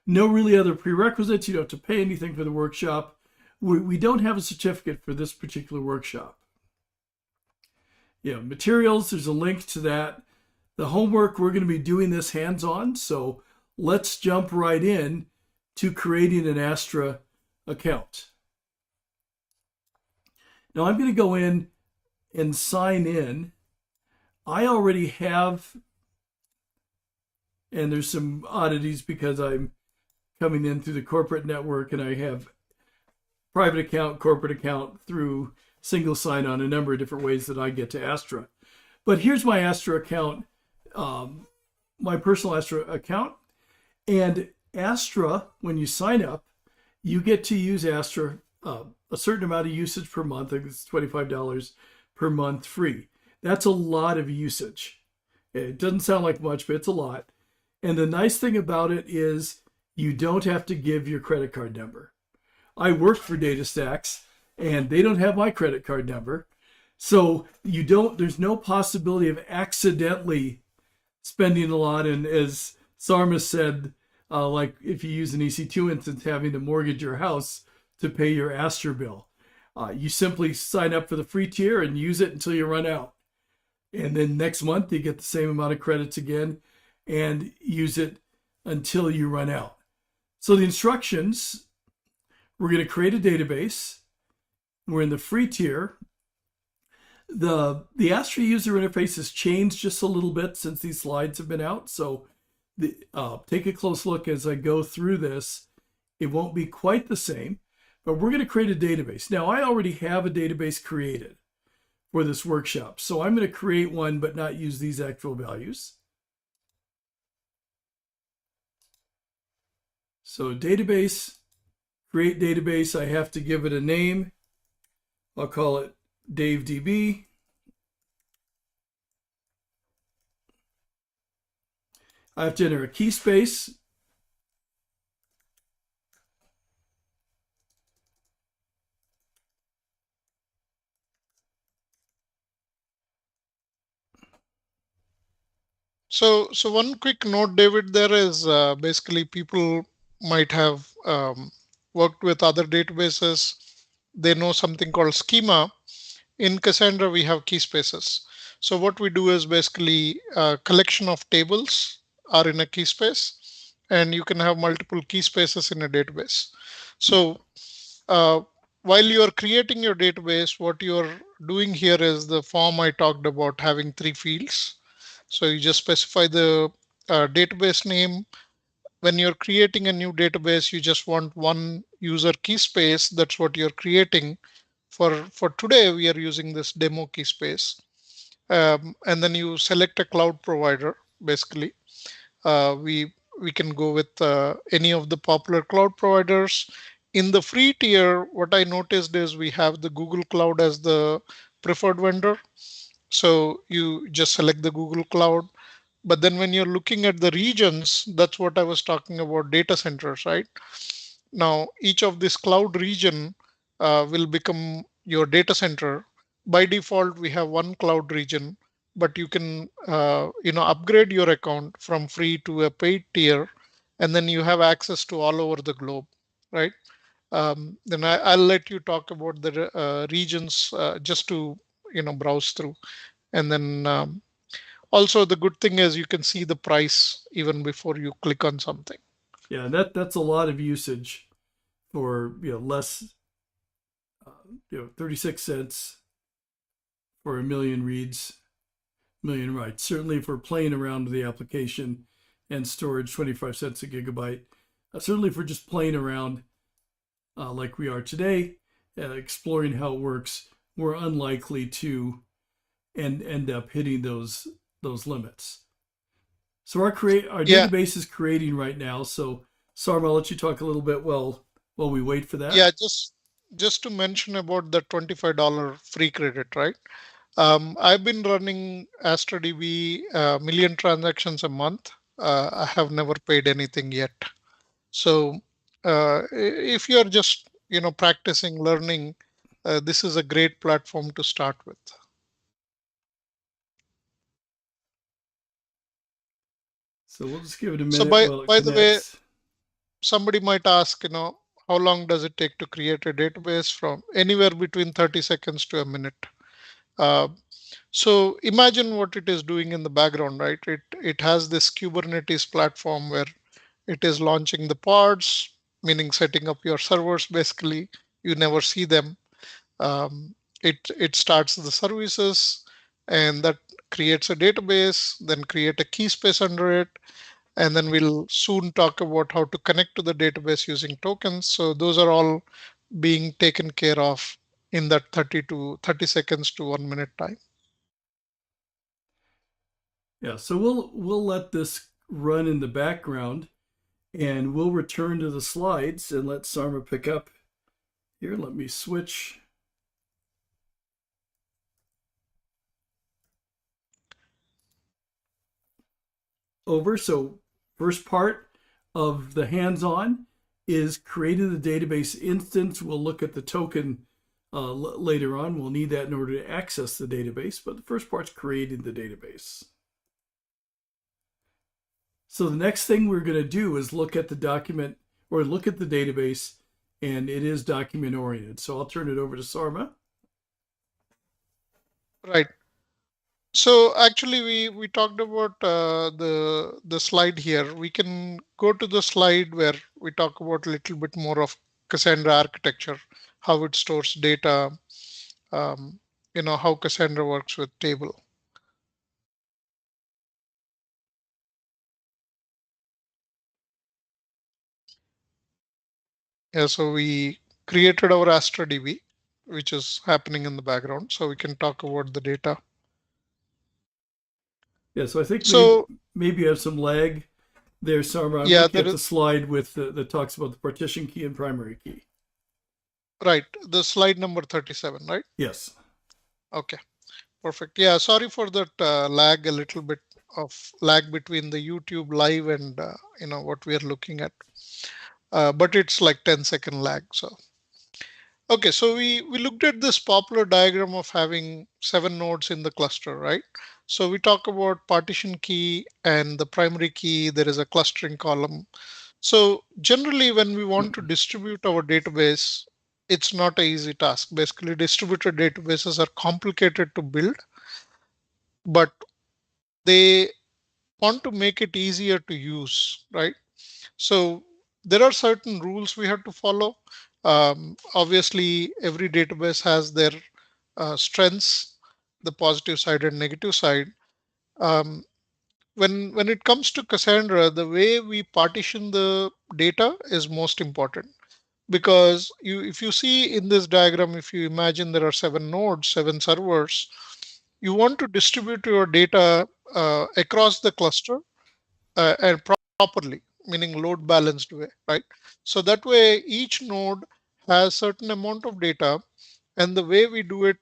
No really other prerequisites. You don't have to pay anything for the workshop. We don't have a certificate for this particular workshop. Materials, there's a link to that. The homework, we're going to be doing this hands-on. So let's jump right in to creating an Astra account. Now I'm going to go in and sign in. I already have, and there's some oddities because I'm coming in through the corporate network and I have private account, corporate account through single sign-on, a number of different ways that I get to Astra. But here's my Astra account, my personal Astra account. And Astra, when you sign up, you get to use Astra a certain amount of usage per month. I think it's $25 per month free. That's a lot of usage. It doesn't sound like much, but it's a lot. And the nice thing about it is you don't have to give your credit card number. I work for DataStax, and they don't have my credit card number. So there's no possibility of accidentally spending a lot. And as Sarma said, like if you use an EC2 instance, having to mortgage your house to pay your Astra bill. You simply sign up for the free tier and use it until you run out. And then next month you get the same amount of credits again and use it until you run out. So the instructions, we're going to create a database. We're in the free tier. The Astra user interface has changed just a little bit since these slides have been out. So take a close look as I go through this. It won't be quite the same, but we're going to create a database. Now, I already have a database created for this workshop. So I'm going to create one, but not use these actual values. So database, create database. I have to give it a name. I'll call it DaveDB. I have to enter a key space. So one quick note, David, there is basically people might have worked with other databases. They know something called schema. In Cassandra, we have key spaces. So what we do is basically a collection of tables are in a key space, and you can have multiple key spaces in a database. So uh, while you're creating your database, what you're doing here is the form I talked about having three fields. So you just specify the database name. When you're creating a new database, you just want one user key space. That's what you're creating. For today, we are using this demo key space. And then you select a cloud provider. Basically, we can go with any of the popular cloud providers. In the free tier, what I noticed is we have the Google Cloud as the preferred vendor. So you just select the Google Cloud. But then when you're looking at the regions, that's what I was talking about, data centers, right? Now, each of this cloud region will become your data center. By default, we have one cloud region, but you can upgrade your account from free to a paid tier, and then you have access to all over the globe, right? Then I'll let you talk about the regions just to browse through, and then also the good thing is you can see the price even before you click on something. Yeah, that's a lot of usage for less, 36 cents for a million reads, million writes. Certainly for playing around with the application and storage, 25 cents a gigabyte. Certainly for just playing around like we are today, exploring how it works, we're unlikely to end up hitting those limits. So our Yeah, database is creating right now. So Sarma, I'll let you talk a little bit while we wait for that. yeah, just to mention about the $25 free credit, right? I've been running Astra DB million transactions a month. I have never paid anything yet. So if you're just practicing learning, this is a great platform to start with. So we'll just give it a So minute by while it by the way, connects. somebody might ask, how long does it take to create a database? From anywhere between 30 seconds to a minute. Uh, so imagine what it is doing in the background, right? It has this Kubernetes platform where it is launching the pods, meaning setting up your servers. Basically, you never see them. It starts the services, and that creates a database, then create a key space under it, and then we'll soon talk about how to connect to the database using tokens. So those are all being taken care of in that 30 seconds to 1 minute time. Yeah, so we'll let this run in the background and we'll return to the slides and let Sarma pick up here. Let me switch over. So first part of the hands-on is creating the database instance. We'll look at the token later on. We'll need that in order to access the database, but the first part's creating the database. So the next thing we're going to do is look at the document or look at the database, and it is document oriented. So I'll turn it over to Sarma. Right. So actually, we talked about the slide here. We can go to the slide where we talk about a little bit more of Cassandra architecture, how it stores data, um, how Cassandra works with table. Yeah, so we created our Astra DB, which is happening in the background. So we can talk about the data. Yeah, so I think So maybe you have some lag there, Sarma. I'm yeah, looking there at is the slide with that talks about the partition key and primary key. right. The slide number 37, right? Yes. Okay, perfect. Yeah, sorry for that lag, a little bit of lag between the YouTube live and what we are looking at. But it's like 10-second lag. So okay, so we looked at this popular diagram of having 7 nodes in the cluster, right? So we talk about partition key and the primary key. There is a clustering column. So generally, when we want to distribute our database, it's not an easy task. Basically, distributed databases are complicated to build, but they want to make it easier to use, right? So there are certain rules we have to follow. Obviously, every database has their strengths, the positive side and negative side. Um, when it comes to Cassandra, the way we partition the data is most important, because if you see in this diagram, if you imagine there are 7 nodes, 7 servers, you want to distribute your data across the cluster and properly, meaning load balanced way, right? So that way each node has certain amount of data, and the way we do it,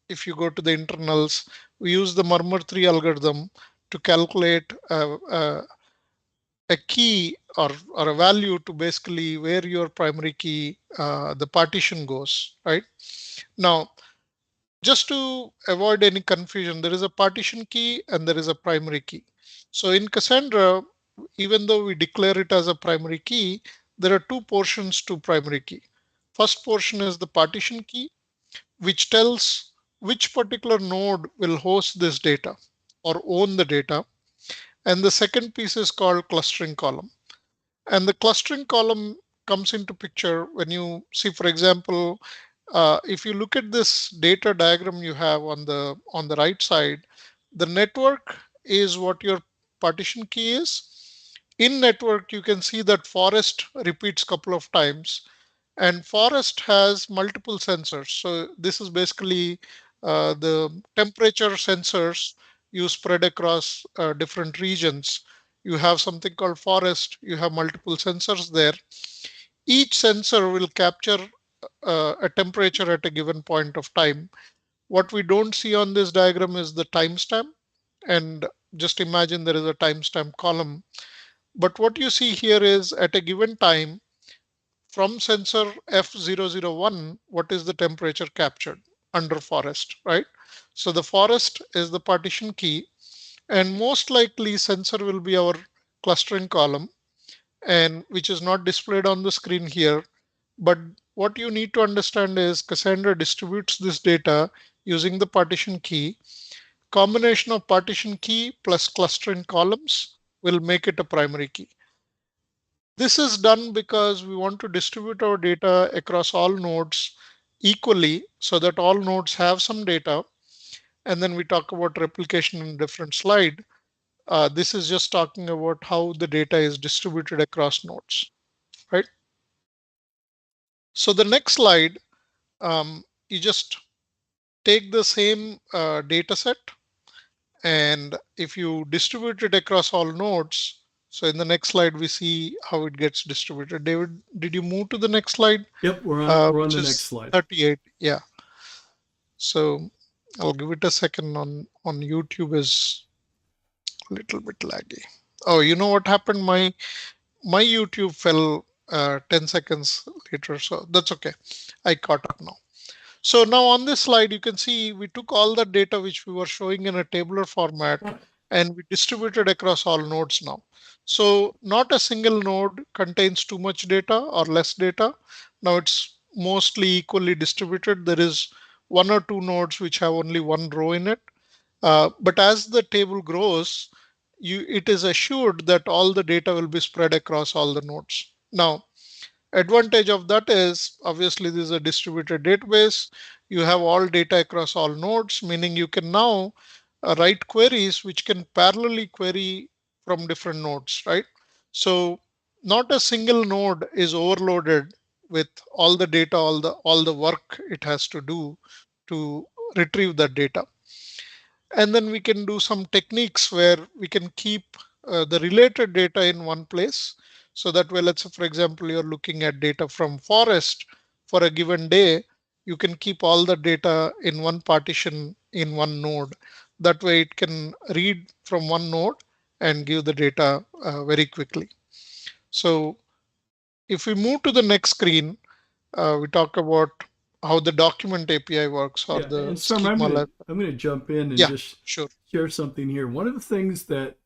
if you go to the internals, we use the murmur 3 algorithm to calculate a key, or a value to basically where your primary key, the partition goes, right? Now, just to avoid any confusion, there is a partition key and there is a primary key. So in Cassandra, even though we declare it as a primary key, there are 2 portions to primary key. First portion is the partition key, which tells which particular node will host this data or own the data. And the second piece is called clustering column. And the clustering column comes into picture when you see, for example, if you look at this data diagram you have on the right side, the network is what your partition key is. In network, you can see that forest repeats couple of times, and forest has multiple sensors. So this is basically the temperature sensors you spread across different regions. You have something called forest, you have multiple sensors there. Each sensor will capture a temperature at a given point of time. What we don't see on this diagram is the timestamp, and just imagine there is a timestamp column. But what you see here is at a given time, from sensor F001, what is the temperature captured under forest, right? So the forest is the partition key, and most likely sensor will be our clustering column, and which is not displayed on the screen here. But what you need to understand is Cassandra distributes this data using the partition key. Combination of partition key plus clustering columns will make it a primary key. This is done because we want to distribute our data across all nodes equally so that all nodes have some data. And then we talk about replication in a different slide. This is just talking about how the data is distributed across nodes, right? So the next slide, you just take the same data set, and if you distribute it across all nodes, so in the next slide, we see how it gets distributed. David, did you move to the next slide? Yep, we're on Which the next is slide. 38. Yeah. So I'll give it a second. On YouTube is a little bit laggy. Oh, you know what happened? My YouTube fell 10 seconds later, so that's okay. I caught up now. So now on this slide, you can see we took all the data which we were showing in a tabular format and we distributed across all nodes now. So not a single node contains too much data or less data. Now it's mostly equally distributed. There is 1 or 2 nodes which have only 1 row in it. But as the table grows, it is assured that all the data will be spread across all the nodes. Now, advantage of that is obviously this is a distributed database. You have all data across all nodes, meaning you can now write queries which can parallelly query from different nodes, right? So not a single node is overloaded with all the data, all the work it has to do to retrieve that data. And then we can do some techniques where we can keep the related data in one place. So that way, let's say, for example, you're looking at data from forest for a given day, you can keep all the data in one partition in one node. That way it can read from one node and give the data very quickly. So if we move to the next screen, we talk about how the document API works, or Yeah, the and Storm, I'm schema. gonna jump in and Yeah, just sure. share something here. One of the things that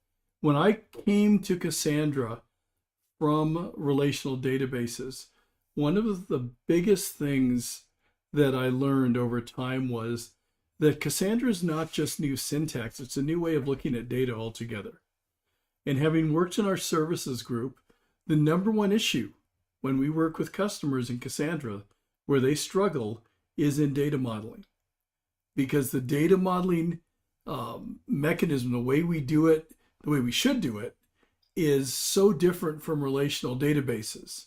when I came to Cassandra from relational databases, one of the biggest things that I learned over time was that Cassandra is not just new syntax, it's a new way of looking at data altogether. And having worked in our services group, The number one issue when we work with customers in Cassandra where they struggle is in data modeling, because the data modeling mechanism, the way we do it, the way we should do it, is so different from relational databases.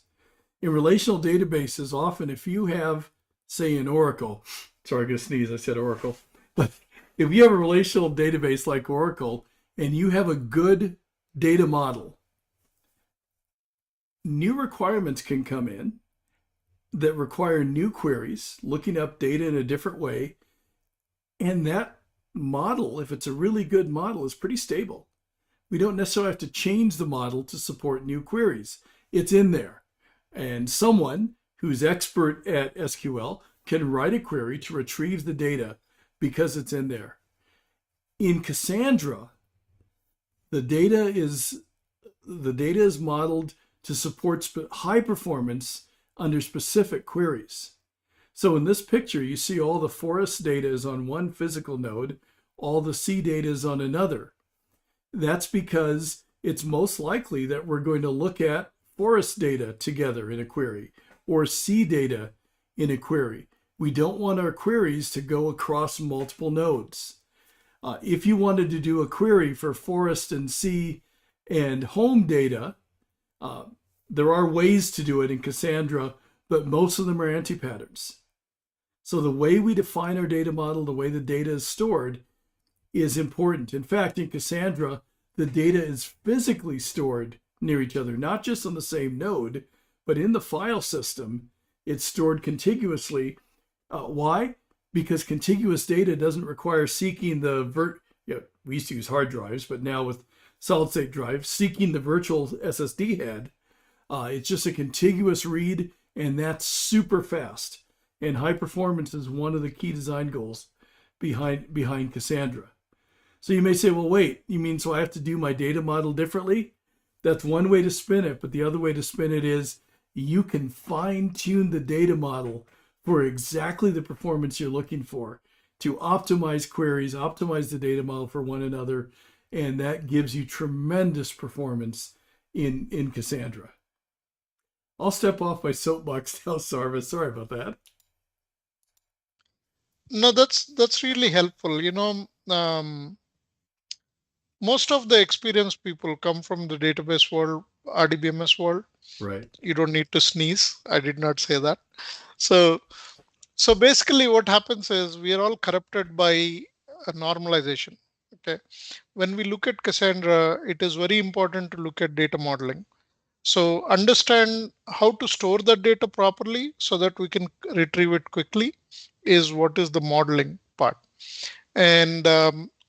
In relational databases, often if you have, say, an Oracle, sorry, I'm going to sneeze, I said Oracle, but if you have a relational database like Oracle and you have a good data model, new requirements can come in that require new queries, looking up data in a different way. And that model, if it's a really good model, is pretty stable. We don't necessarily have to change the model to support new queries. It's in there. And someone who's expert at SQL can write a query to retrieve the data because it's in there. In Cassandra, the data is modeled to support high performance under specific queries. So in this picture, you see all the forest data is on one physical node, all the sea data is on another. That's because it's most likely that we're going to look at forest data together in a query or sea data in a query. We don't want our queries to go across multiple nodes. If you wanted to do a query for forest and sea and home data, there are ways to do it in Cassandra, but most of them are anti-patterns. So the way we define our data model, the way the data is stored, is important. In fact, in Cassandra, the data is physically stored near each other, not just on the same node, but in the file system, it's stored contiguously. Why? Because contiguous data doesn't require seeking we used to use hard drives, but now with solid state drives, seeking the virtual SSD head. It's just a contiguous read, and that's super fast. And high performance is one of the key design goals behind Cassandra. So you may say, well, wait, you mean so I have to do my data model differently? That's one way to spin it, but the other way to spin it is you can fine tune the data model for exactly the performance you're looking for to optimize queries, optimize the data model for one another, and that gives you tremendous performance in Cassandra. I'll step off my soapbox now, Sarva. Sorry about that. No, that's really helpful. Most of the experienced people come from the database world, RDBMS world. Right. You don't need to sneeze. I did not say that. So basically what happens is we are all corrupted by a normalization. Okay. When we look at Cassandra, it is very important to look at data modeling. So understand how to store that data properly so that we can retrieve it quickly is what is the modeling part. And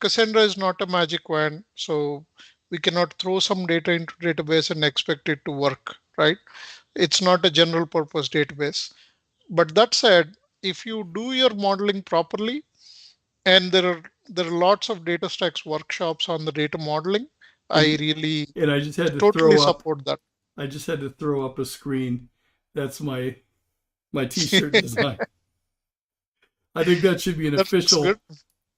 Cassandra is not a magic wand, so we cannot throw some data into database and expect it to work, right? It's not a general purpose database. But that said, if you do your modeling properly, and there are lots of DataStax workshops on the data modeling, I And really and I just had to totally throw up. support that. I just had to throw up a screen. That's my T-shirt design. I think that should be That's good.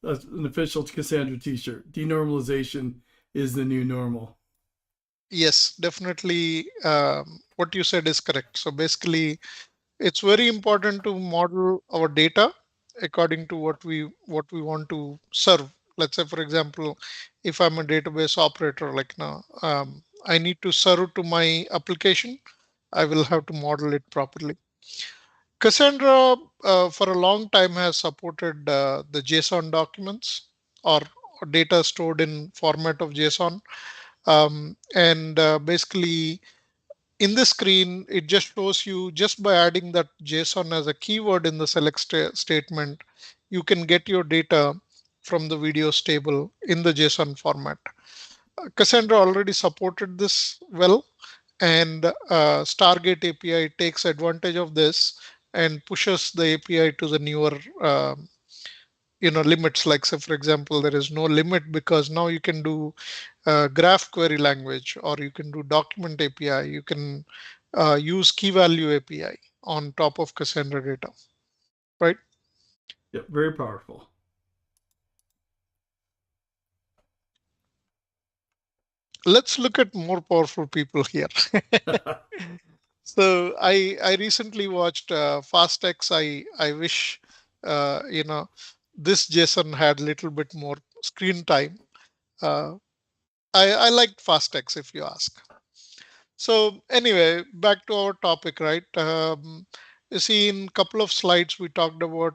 an official Cassandra T-shirt. Denormalization is the new normal. Yes, definitely. What you said is correct. So basically, it's very important to model our data according to what we want to serve. Let's say, for example, if I'm a database operator like now, I need to serve to my application. I will have to model it properly. Cassandra, for a long time, has supported the JSON documents or data stored in format of JSON. And basically, in the screen, it just shows you just by adding that JSON as a keyword in the select statement, you can get your data from the videos table in the JSON format. Cassandra already supported this well, and Stargate API takes advantage of this and pushes the API to the newer limits. Like, say, for example, there is no limit because now you can do graph query language, or you can do document API. You can use key value API on top of Cassandra data, right? Yep, very powerful. let's look at more powerful people here. So I recently watched FastX. I wish this Jason had a little bit more screen time. Uh, I liked FastX, if you ask. So anyway, back to our topic, right? You see, in a couple of slides we talked about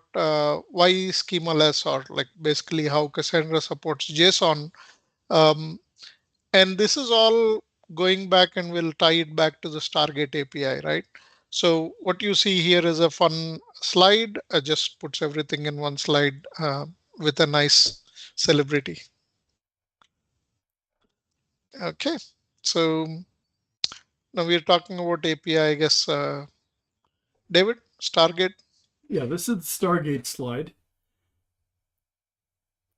why schemaless, or like basically how Cassandra supports JSON. Um, and this is all going back, and we'll tie it back to the Stargate API, right? So what you see here is a fun slide. Just puts everything in one slide with a nice celebrity. Okay, so now we're talking about API, I guess. David, Stargate. Yeah, this is the Stargate slide.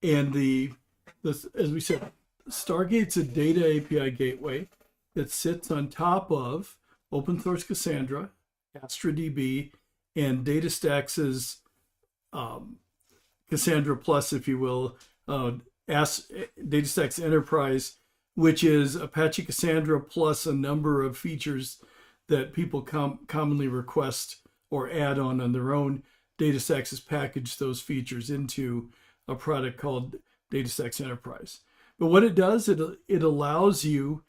And as we said, Stargate's a data API gateway that sits on top of open source Cassandra, Astra DB, and DataStax's Cassandra Plus, if you will, DataStax Enterprise, which is Apache Cassandra plus a number of features that people commonly request or add on their own. DataStax has packaged those features into a product called DataStax Enterprise. But what it does, it allows you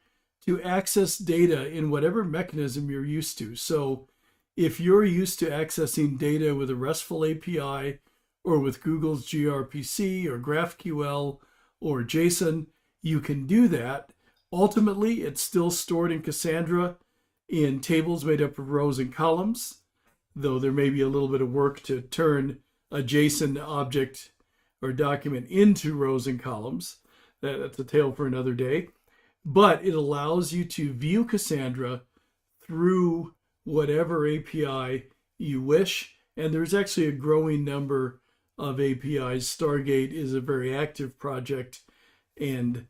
to access data in whatever mechanism you're used to. So if you're used to accessing data with a RESTful API or with Google's gRPC or GraphQL or JSON, you can do that. Ultimately, it's still stored in Cassandra in tables made up of rows and columns, though there may be a little bit of work to turn a JSON object or document into rows and columns. That's a tale for another day. But it allows you to view Cassandra through whatever API you wish. And there's actually a growing number of APIs. Stargate is a very active project and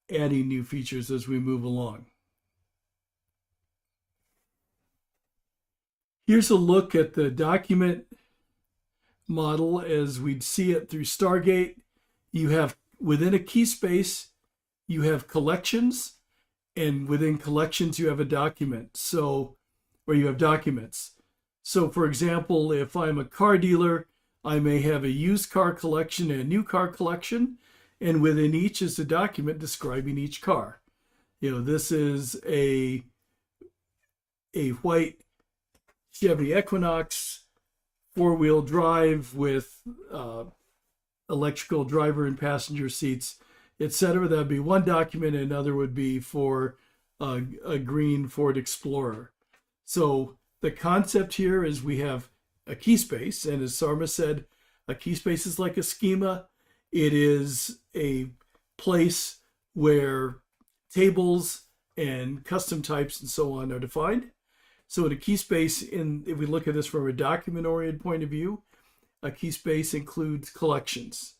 adding new features as we move along. Here's a look at the document model as we'd see it through Stargate. You have, within a key space, you have collections, and within collections you have a document. So, or you have documents. So for example, if I'm a car dealer, I may have a used car collection and a new car collection, and within each is a document describing each car. This is a white Chevy Equinox, 4-wheel drive with electrical driver and passenger seats, etc. That would be one document, and another would be for a green Ford Explorer. So the concept here is we have a key space, and as Sarma said, a key space is like a schema. It is a place where tables and custom types and so on are defined. So in a key space, if we look at this from a document-oriented point of view, a key space includes collections.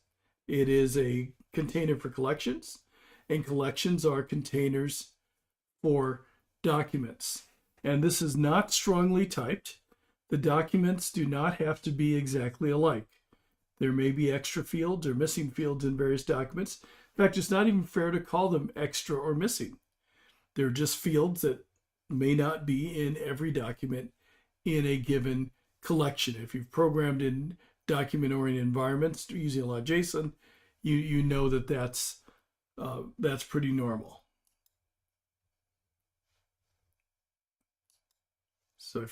It is a container for collections, and collections are containers for documents. And this is not strongly typed. The documents do not have to be exactly alike. There may be extra fields or missing fields in various documents. In fact, it's not even fair to call them extra or missing. They're just fields that may not be in every document in a given collection. If you've programmed in document-oriented environments using a lot of JSON, you know that's pretty normal. So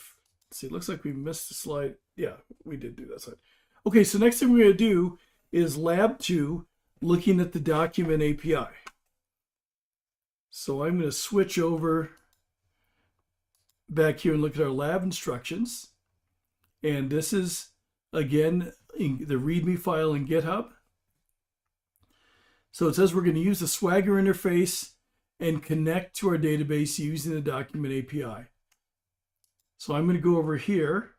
see, it looks like we missed a slide. Yeah, we did do that slide. Okay, so next thing we're going to do is lab 2, looking at the document API. So I'm going to switch over back here and look at our lab instructions. And this is, again, in the README file in GitHub. So it says we're going to use the Swagger interface and connect to our database using the document API. So I'm going to go over here,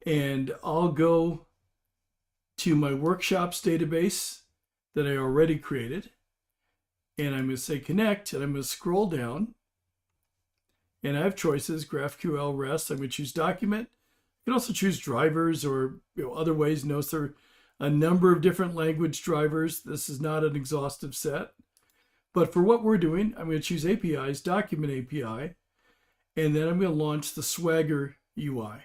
and I'll go to my workshops database that I already created. And I'm going to say connect, and I'm going to scroll down. And I have choices, GraphQL, REST. I'm going to choose document. You can also choose drivers or other ways. Notice there are a number of different language drivers. This is not an exhaustive set. But for what we're doing, I'm going to choose APIs, Document API, and then I'm going to launch the Swagger UI.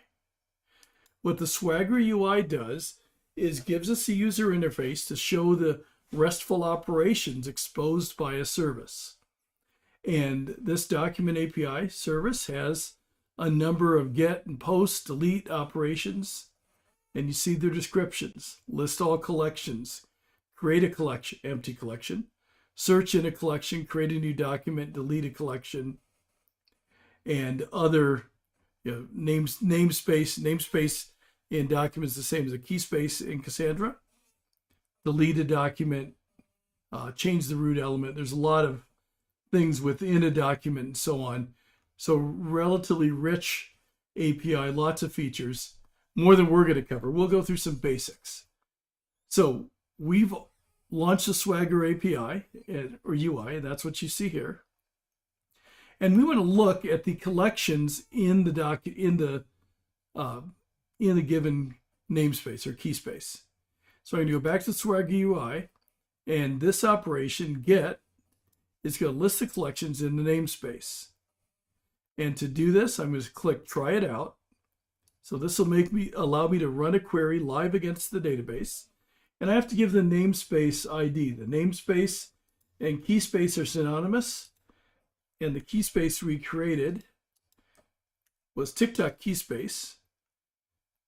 What the Swagger UI does is gives us a user interface to show the RESTful operations exposed by a service. And this Document API service has a number of get and post, delete operations. And you see their descriptions: list all collections, create a collection, empty collection, search in a collection, create a new document, delete a collection, and other, namespace in documents the same as a key space in Cassandra. Delete a document, change the root element. There's a lot of things within a document and so on. So relatively rich API, lots of features, more than we're going to cover. We'll go through some basics. So we've launched the Swagger API or UI, and that's what you see here. And we want to look at the collections in the given namespace or key space. So I'm going to go back to Swagger UI, and this operation get is going to list the collections in the namespace. And to do this, I'm going to click try it out. So this will allow me to run a query live against the database. And I have to give the namespace ID. The namespace and key space are synonymous. And the key space we created was Tik Tok key space.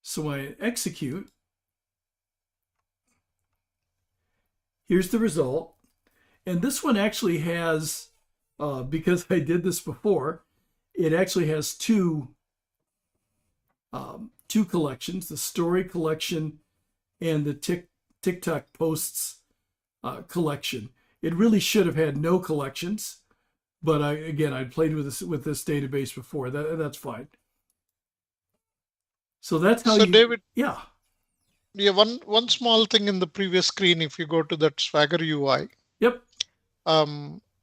So when I execute, here's the result. And this one actually has, because I did this before, it actually has two collections: the story collection and the Tik Tok posts collection. It really should have had no collections, but I played with this database before. That's fine. So that's how. So David, yeah. One small thing in the previous screen. If you go to that Swagger UI. Yep.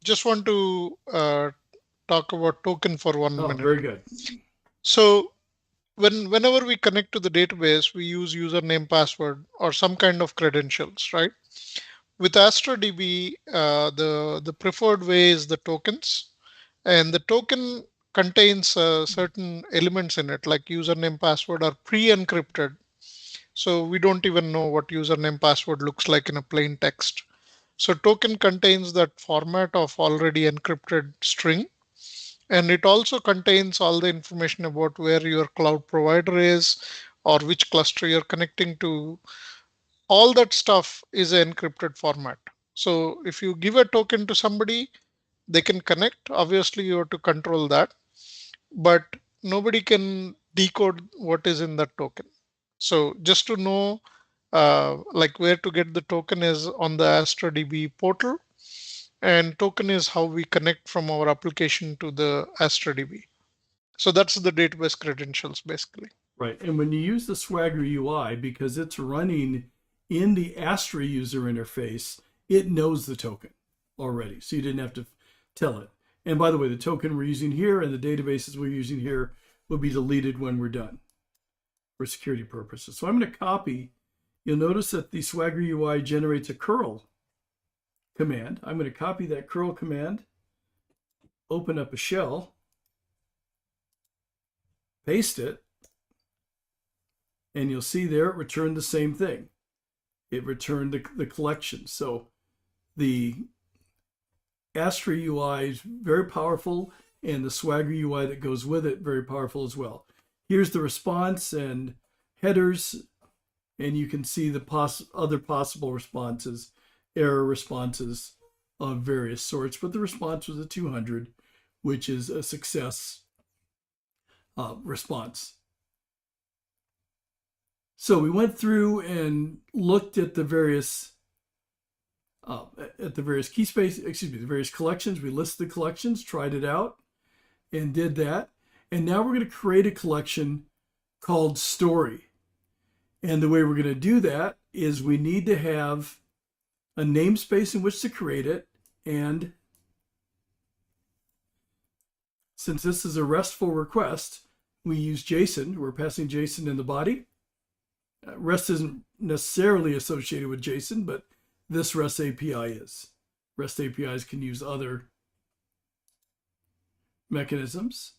Just want to talk about token for 1 minute. Very good. So whenever we connect to the database, we use username, password, or some kind of credentials, right? With Astra DB, the preferred way is the tokens, and the token contains certain elements in it, like username, password are pre-encrypted. So we don't even know what username, password looks like in a plain text. So token contains that format of already encrypted string. And it also contains all the information about where your cloud provider is or which cluster you're connecting to. All that stuff is an encrypted format. So if you give a token to somebody, they can connect. Obviously, you have to control that, but nobody can decode what is in that token. So just to know like where to get the token is on the Astra DB portal. And token is how we connect from our application to the Astra DB. So that's the database credentials, basically. Right. And when you use the Swagger UI, because it's running in the Astra user interface, it knows the token already. So you didn't have to tell it. And by the way, the token we're using here and the databases we're using here will be deleted when we're done for security purposes. So I'm going to copy. You'll notice that the Swagger UI generates a curl command. I'm going to copy that curl command, open up a shell, paste it, and you'll see there it returned the same thing. It returned the collection. So the Astra UI is very powerful, and the Swagger UI that goes with it very powerful as well. Here's the response and headers, and you can see the other possible responses, error responses of various sorts, but the response was a 200, which is a success response. So we went through and looked at the various key space, the various collections. We listed the collections, tried it out, and did that. And now we're going to create a collection called Story. And the way we're going to do that is we need to have a namespace in which to create it. And since this is a RESTful request, we use JSON. We're passing JSON in the body. REST isn't necessarily associated with JSON, but this REST API is. REST APIs can use other mechanisms.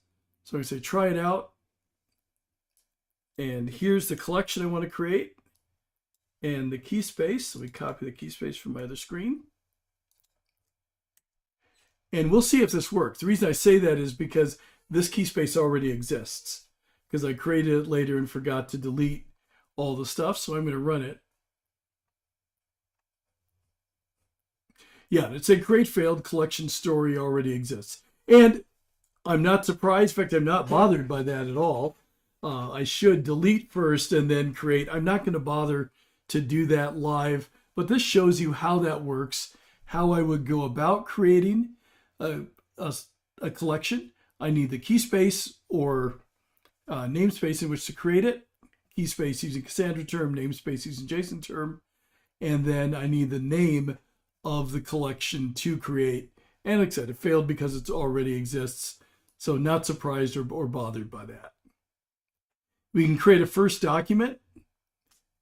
So I say try it out. And here's the collection I want to create and the key space. So we copy the key space from my other screen. And we'll see if this works. The reason I say that is because this key space already exists, because I created it later and forgot to delete all the stuff. So I'm going to run it. Yeah, it's a great failed collection story already exists. And I'm not surprised. In fact, I'm not bothered by that at all. I should delete first and then create. I'm not going to bother to do that live, but this shows you how that works, how I would go about creating a collection. I need the key space or namespace in which to create it. Key space using Cassandra term, namespace using JSON term. And then I need the name of the collection to create. And like I said, it failed because it already exists. So not surprised or bothered by that. We can create a first document,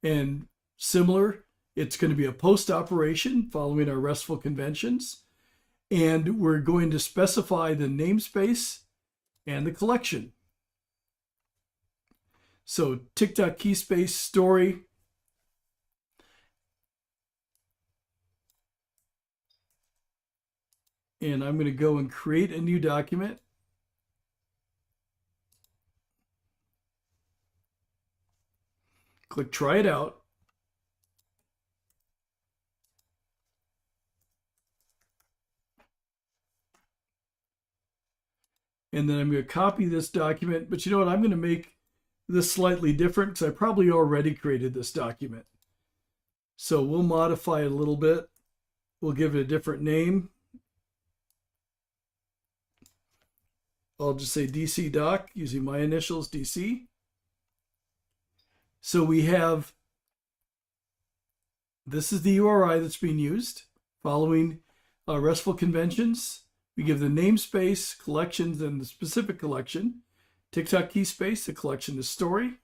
and similar, it's going to be a post operation following our RESTful conventions. And we're going to specify the namespace and the collection. So Tik Tok key space story. And I'm going to go and create a new document. Click try it out. And then I'm going to copy this document. But you know what? I'm going to make this slightly different because I probably already created this document. So we'll modify it a little bit. We'll give it a different name. I'll just say DC doc using my initials, DC. So we have, this is the URI that's being used following RESTful conventions. We give the namespace, collections, and the specific collection. Tik Tok key space, the collection is story.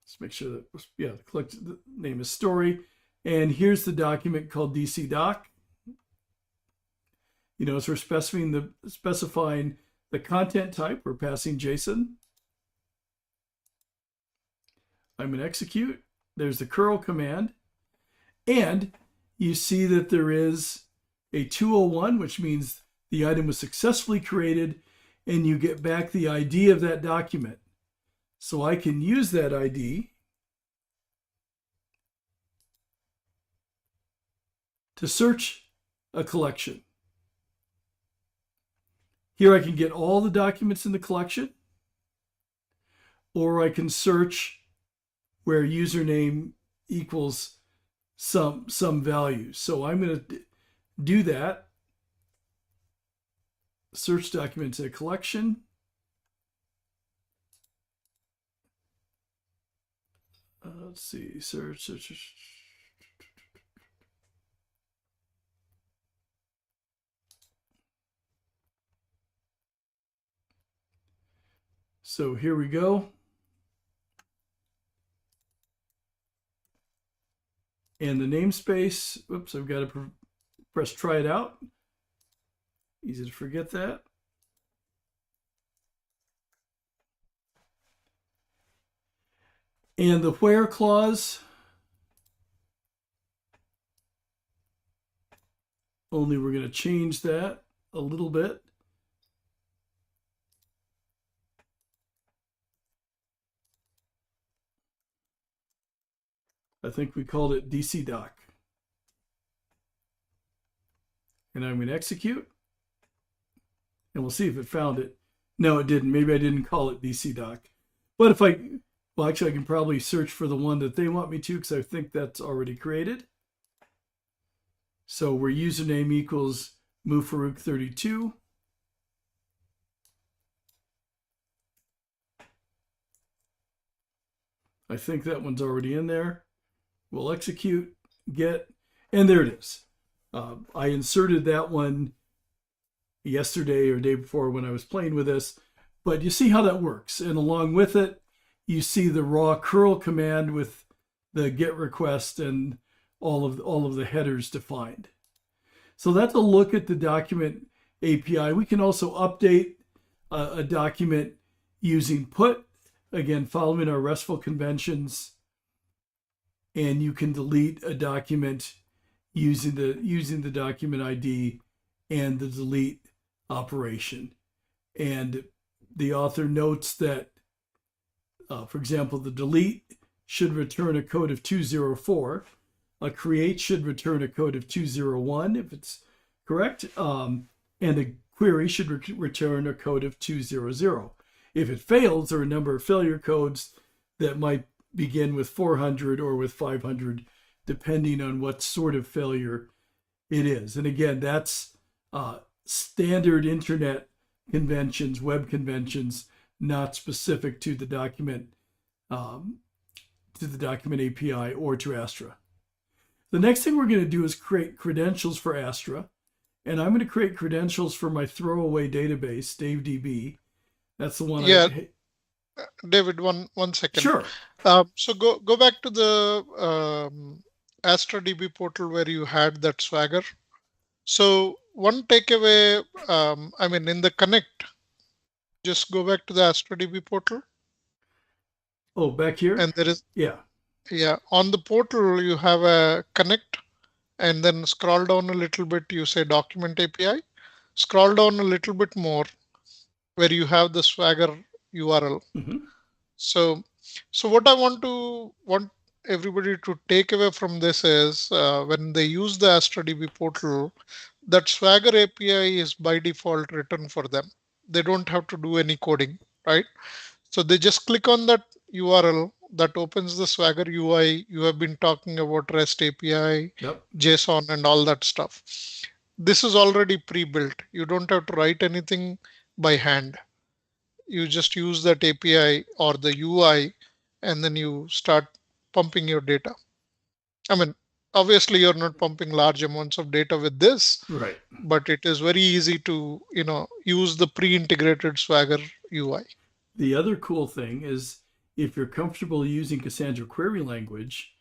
Let's make sure that, yeah, the name is story. And here's the document called DC doc. You know, so we're specifying the content type. We're passing JSON. I'm going to execute. There's the curl command. And you see that there is a 201, which means the item was successfully created, and you get back the ID of that document. So I can use that ID to search a collection. Here I can get all the documents in the collection, or I can search where username equals some value. So I'm going to do that. Search documents in a collection. Let's see, search. So here we go. And the namespace, oops, I've got to press try it out. Easy to forget that. And the where clause, only we're going to change that a little bit. I think we called it DC doc. And I'm going to execute. And we'll see if it found it. No, it didn't. Maybe I didn't call it DC doc. But if well, actually, I can probably search for the one that they want me to because I think that's already created. So where username equals Mufarouk32. I think that one's already in there. We'll execute, get, and there it is. I inserted that one yesterday or day before when I was playing with this, but you see how that works. And along with it, you see the raw curl command with the get request and all of the headers defined. So that's a look at the document API. We can also update a document using put, again, following our RESTful conventions. And you can delete a document using the document ID and the delete operation. And the author notes that, for example, the delete should return a code of 204. A create should return a code of 201 if it's correct. And a query should return a code of 200. If it fails, there are a number of failure codes that might begin with 400 or with 500, depending on what sort of failure it is. And again, that's standard internet conventions, web conventions, not specific to the document API or to Astra. The next thing we're going to do is create credentials for Astra. And I'm going to create credentials for my throwaway database, DaveDB. That's the one. Yeah, David, one second. Sure. So go back to the Astra DB portal where you had that Swagger. So one takeaway, in the connect, just go back to the Astra DB portal. Oh, back here? And there is, yeah, on the portal, you have a connect, and then scroll down a little bit, you say document API. Scroll down a little bit more where you have the Swagger URL. Mm-hmm. So what I want everybody to take away from this is when they use the Astra DB portal, that Swagger API is by default written for them. They don't have to do any coding, right? So they just click on that URL that opens the Swagger UI. You have been talking about REST API, yep, JSON, and all that stuff. This is already pre-built. You don't have to write anything by hand. You just use that API or the UI, and then you start pumping your data. Obviously, you're not pumping large amounts of data with this, right? But it is very easy to use the pre-integrated Swagger UI. The other cool thing is if you're comfortable using Cassandra query language,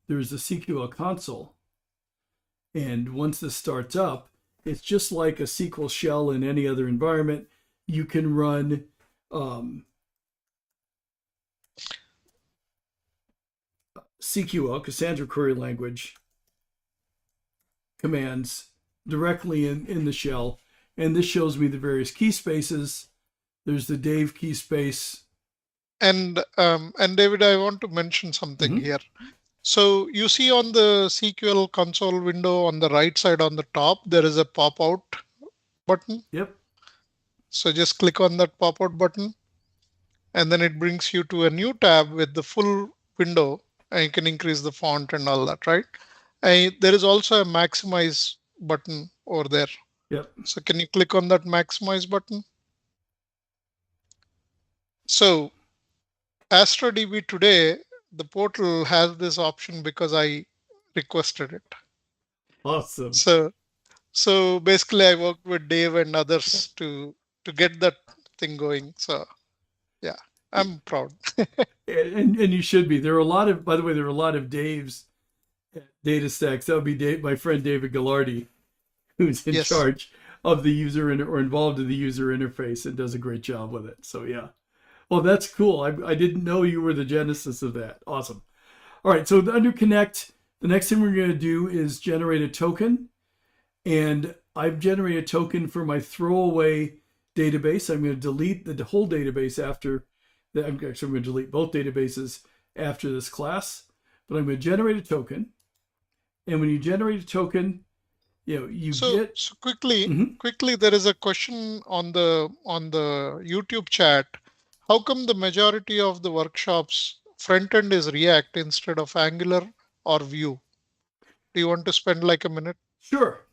there's a SQL console. And once this starts up, it's just like a SQL shell in any other environment. You can run CQL, Cassandra query language, commands directly in the shell. And this shows me the various key spaces. There's the Dave key space. And David, I want to mention something Mm-hmm. here. So you see on the SQL console window on the right side on the top, there is a pop-out button. Yep. So just click on that pop-out button, and then it brings you to a new tab with the full window, and you can increase the font and all that, right? And there is also a maximize button over there. Yep. So can you click on that maximize button? So Astra DB today, the portal has this option because I requested it. Awesome. So basically I worked with Dave and others to get that thing going. So yeah, I'm proud. and you should be. There are a lot of, by the way, there are a lot of Dave's at DataStax. That would be Dave, my friend David Gallardi, who's in Yes. charge of the user or involved in the user interface and does a great job with it. So yeah. Well, that's cool. I didn't know you were the genesis of that. Awesome. All right. So under Connect, the next thing we're going to do is generate a token. And I've generated a token for my throwaway database. I'm going to delete the whole database after that. I'm going to delete both databases after this class. But I'm going to generate a token. And when you generate a token, So quickly, there is a question on the YouTube chat. How come the majority of the workshops front end is React instead of Angular or Vue? Do you want to spend like a minute? Sure.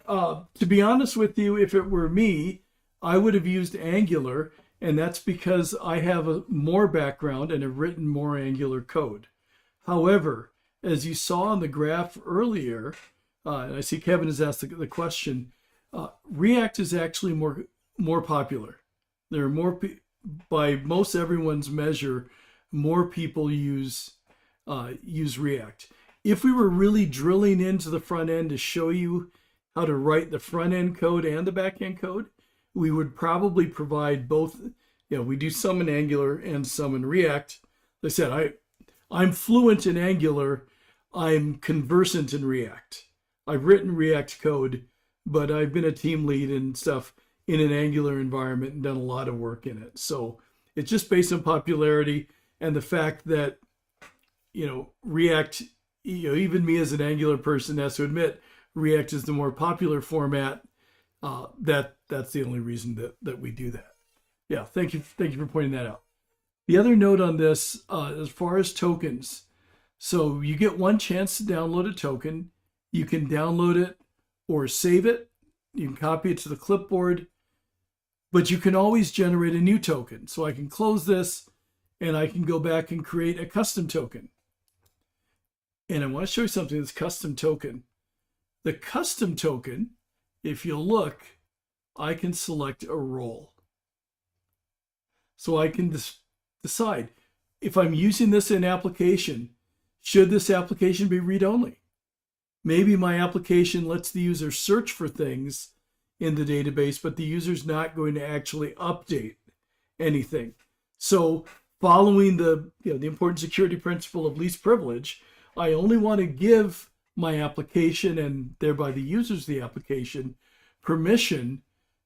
To be honest with you, if it were me, I would have used Angular, and that's because I have more background and have written more Angular code. However, as you saw on the graph earlier, and I see Kevin has asked the question, React is actually more popular. There are more by most everyone's measure, more people use React. if we were really drilling into the front end to show you how to write the front end code and the back end code, we would probably provide both. We do some in Angular and some in React. Like I said, I'm fluent in Angular. I'm conversant in React. I've written React code, but I've been a team lead and stuff in an Angular environment and done a lot of work in it. So it's just based on popularity and the fact that, React, even me as an Angular person has to admit React is the more popular format. That's the only reason that we do that. Yeah, thank you for pointing that out. The other note on this, as far as tokens, so you get one chance to download a token. You can download it or save it. You can copy it to the clipboard, but you can always generate a new token. So I can close this and I can go back and create a custom token. And I want to show you something, this custom token. The custom token, if you look, I can select a role. So I can decide if I'm using this in application, should this application be read-only? Maybe my application lets the user search for things in the database, but the user's not going to actually update anything. So following the important security principle of least privilege, I only want to give my application and thereby the users of the application permission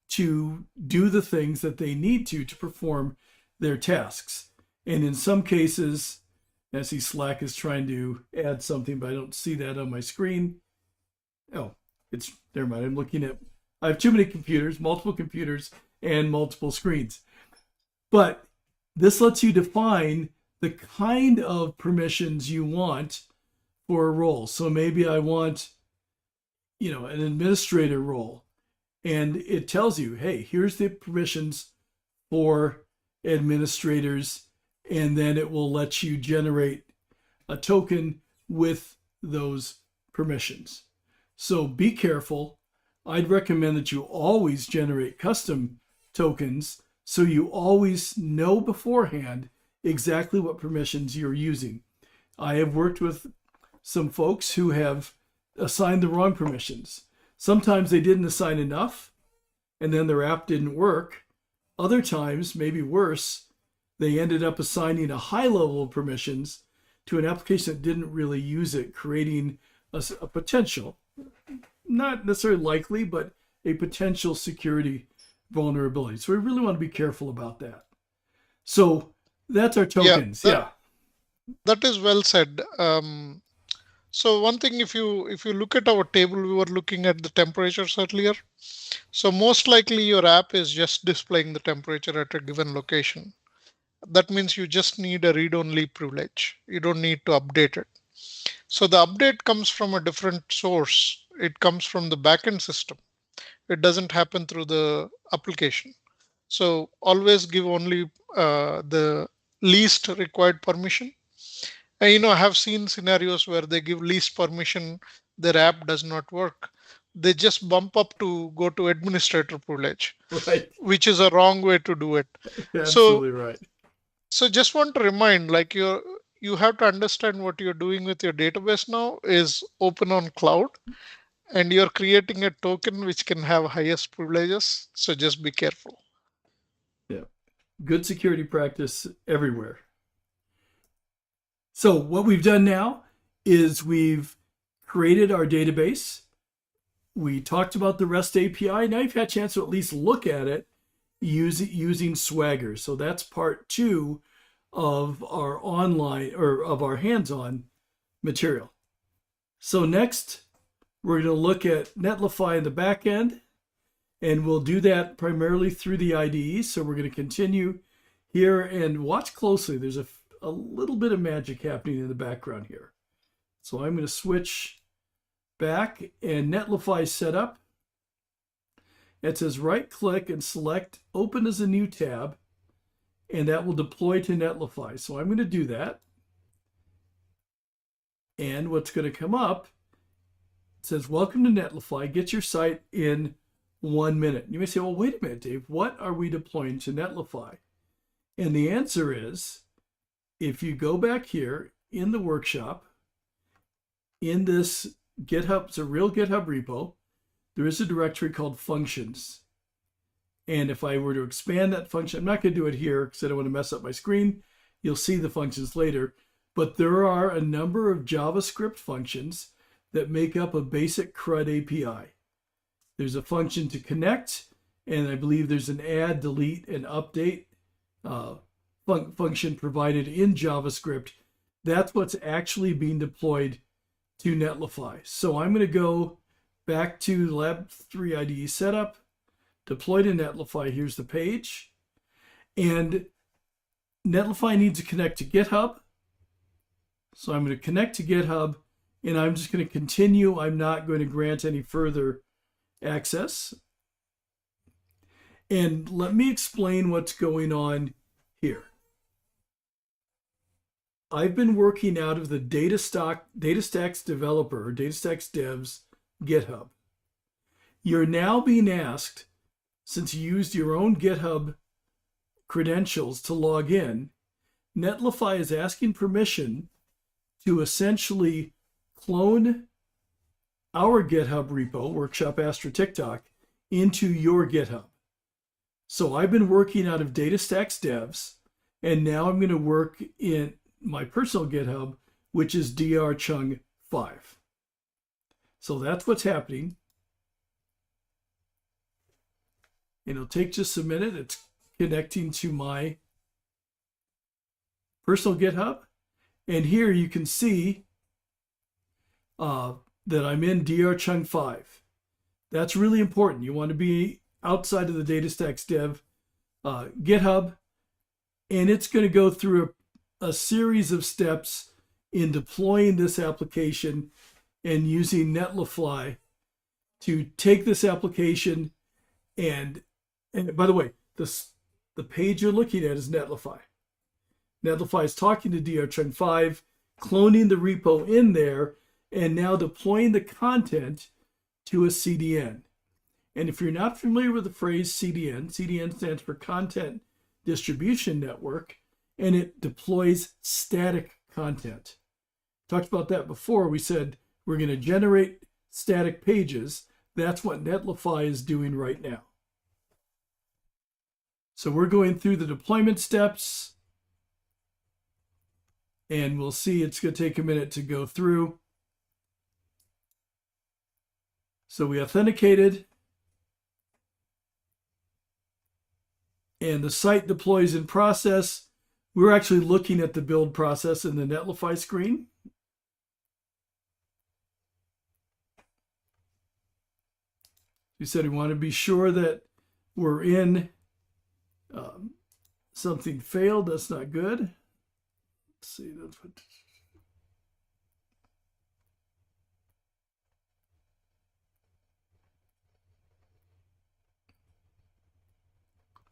to do the things that they need to perform their tasks. And in some cases, I see Slack is trying to add something, but I don't see that on my screen. Oh, never mind. I have too many computers, multiple computers, and multiple screens. But this lets you define the kind of permissions you want for a role. So maybe I want, an administrator role. And it tells you, hey, here's the permissions for administrators. And then it will let you generate a token with those permissions. So be careful. I'd recommend that you always generate custom tokens so you always know beforehand exactly what permissions you're using. I have worked with some folks who have assigned the wrong permissions. Sometimes they didn't assign enough, and then their app didn't work. Other times, maybe worse, they ended up assigning a high level of permissions to an application that didn't really use it, creating a potential, not necessarily likely, but a potential security vulnerability. So we really want to be careful about that. So that's our tokens. That is well said. So one thing, if you look at our table, we were looking at the temperatures earlier. So most likely your app is just displaying the temperature at a given location. That means you just need a read-only privilege. You don't need to update it. So the update comes from a different source. It comes from the backend system. It doesn't happen through the application. So always give only the least required permission. And I have seen scenarios where they give least permission, their app does not work. They just bump up to go to administrator privilege, Right. which is a wrong way to do it. Absolutely right. So just want to remind, like you have to understand what you're doing with your database now is open on cloud, and you're creating a token which can have highest privileges. So just be careful. Yeah. Good security practice everywhere. So what we've done now is we've created our database. We talked about the REST API. Now you've had a chance to at least look at it using Swagger. So that's part 2 of our online or of our hands-on material. So next, we're going to look at Netlify in the back end, and we'll do that primarily through the IDE. So we're going to continue here and watch closely. There's a little bit of magic happening in the background here. So I'm going to switch back and Netlify setup. It says right click and select open as a new tab, and that will deploy to Netlify. So I'm going to do that. And what's going to come up, it says welcome to Netlify, get your site in 1 minute. You may say, well, wait a minute, Dave, what are we deploying to Netlify? And the answer is, if you go back here in the workshop in this GitHub, it's a real GitHub repo, there is a directory called functions. And if I were to expand that function, I'm not going to do it here because I don't want to mess up my screen. You'll see the functions later. But there are a number of JavaScript functions that make up a basic CRUD API. There's a function to connect, and I believe there's an add, delete, and update function provided in JavaScript. That's what's actually being deployed to Netlify. So I'm going to go back to Lab 3 IDE setup, deploy to Netlify. Here's the page. And Netlify needs to connect to GitHub. So I'm going to connect to GitHub, and I'm just going to continue. I'm not going to grant any further access. And let me explain what's going on here. I've been working out of the DataStax developer, or DataStax devs GitHub. You're now being asked, since you used your own GitHub credentials to log in, Netlify is asking permission to essentially clone our GitHub repo, Workshop Astra TikTok, into your GitHub. So I've been working out of DataStax devs, and now I'm going to work in my personal GitHub, which is drchung5. So that's what's happening. It'll take just a minute. It's connecting to my personal GitHub. And here you can see that I'm in drchung5. That's really important. You want to be outside of the DataStax dev GitHub, and it's going to go through a series of steps in deploying this application and using Netlify to take this application and by the way, the page you're looking at is Netlify. Netlify is talking to drchung5, cloning the repo in there, and now deploying the content to a CDN. And if you're not familiar with the phrase CDN, CDN stands for Content Distribution Network, and it deploys static content. Talked about that before. We said we're going to generate static pages. That's what Netlify is doing right now. So we're going through the deployment steps, and we'll see it's going to take a minute to go through. So we authenticated, and the site deploys in process. We're actually looking at the build process in the Netlify screen. We said we want to be sure that we're in. Something failed. That's not good. Let's see. That's what.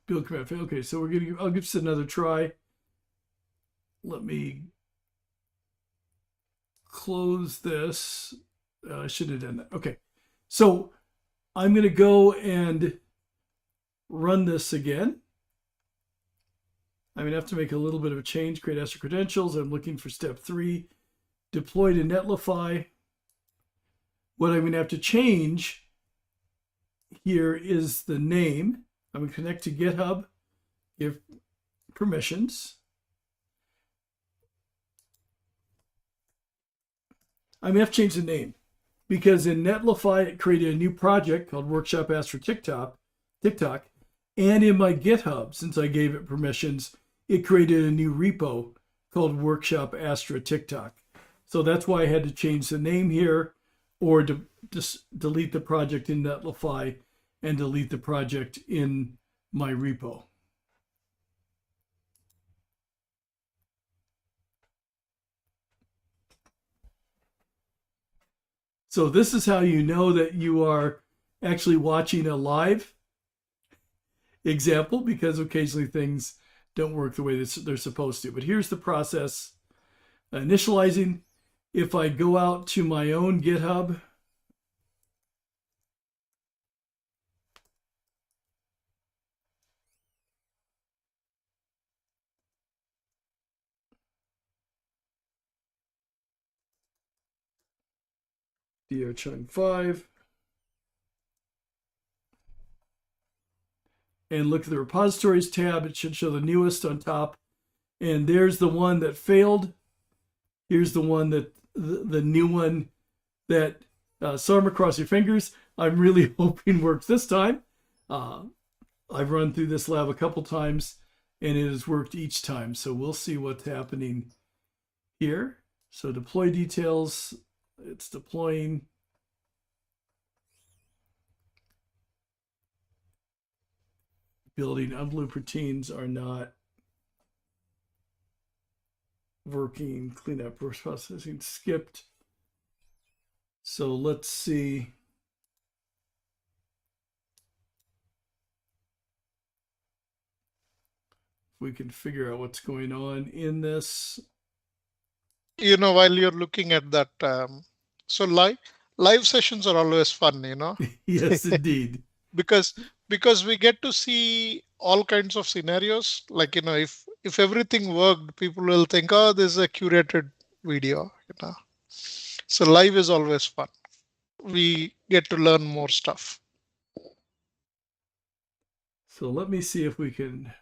Build command fail. Okay, so I'll give this another try. Let me close this. I should have done that. Okay, so I'm going to go and run this again. I'm going to have to make a little bit of a change, create Astra credentials. I'm looking for step 3, deploy to Netlify. What I'm going to have to change here is the name. I'm going to connect to GitHub, give permissions. I'm going to have to change the name because in Netlify, it created a new project called Workshop Astra TikTok, and in my GitHub, since I gave it permissions, it created a new repo called Workshop Astra TikTok. So that's why I had to change the name here, or just delete the project in Netlify and delete the project in my repo. So this is how you know that you are actually watching a live example, because occasionally things don't work the way they're supposed to. But here's the process. Initializing. If I go out to my own GitHub, Chung 5. And look at the repositories tab. It should show the newest on top. And there's the one that failed. Here's the one that the new one that Sarma, cross your fingers. I'm really hoping works this time. I've run through this lab a couple times and it has worked each time. So we'll see what's happening here. So deploy details, it's deploying. Building unloop routines are not working. Cleanup processing skipped. So let's see. If we can figure out what's going on in this. While you're looking at that, so live sessions are always fun, Yes, indeed. because we get to see all kinds of scenarios. Like, if everything worked, people will think, oh, this is a curated video, So live is always fun. We get to learn more stuff. So let me see if we can.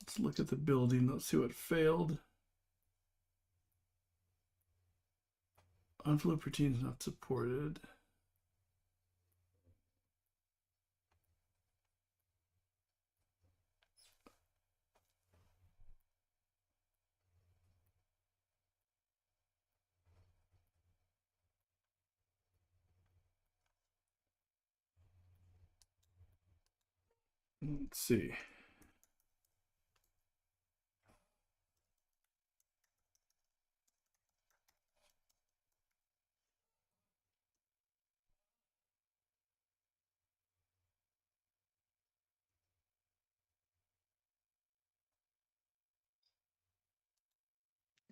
Let's look at the building. Let's see what failed. Envelope routines not supported. Let's see.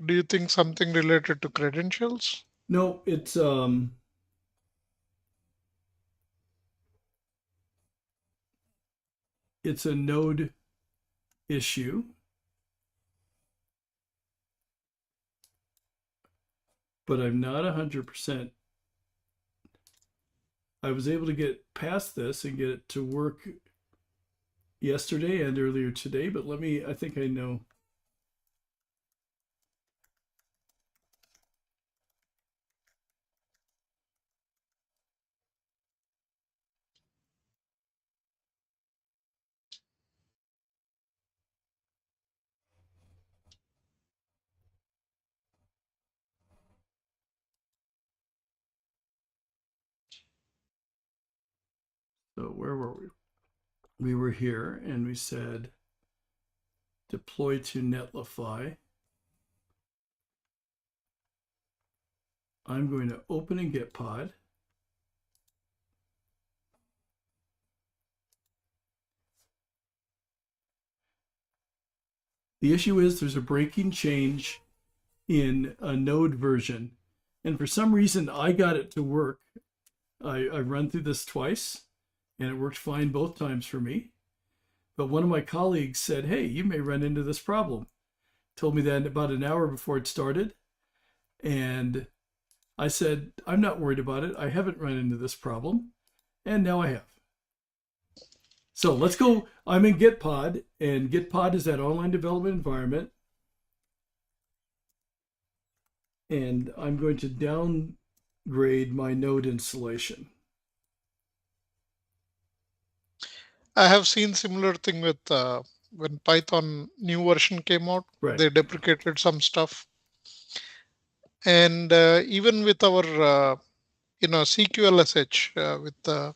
Do you think something related to credentials? No, it's a node issue. But I'm not 100%. I was able to get past this and get it to work yesterday and earlier today, but I think I know. So where were we? We were here and we said deploy to Netlify. I'm going to open and get pod. The issue is there's a breaking change in a node version. And for some reason, I got it to work. I run through this twice and it worked fine both times for me. But one of my colleagues said, hey, you may run into this problem. Told me that about an hour before it started. And I said, I'm not worried about it. I haven't run into this problem. And now I have. So let's go. I'm in Gitpod, and Gitpod is that online development environment. And I'm going to downgrade my node installation. I have seen similar thing with when Python new version came out. Right. They deprecated some stuff. And even with our CQLSH with the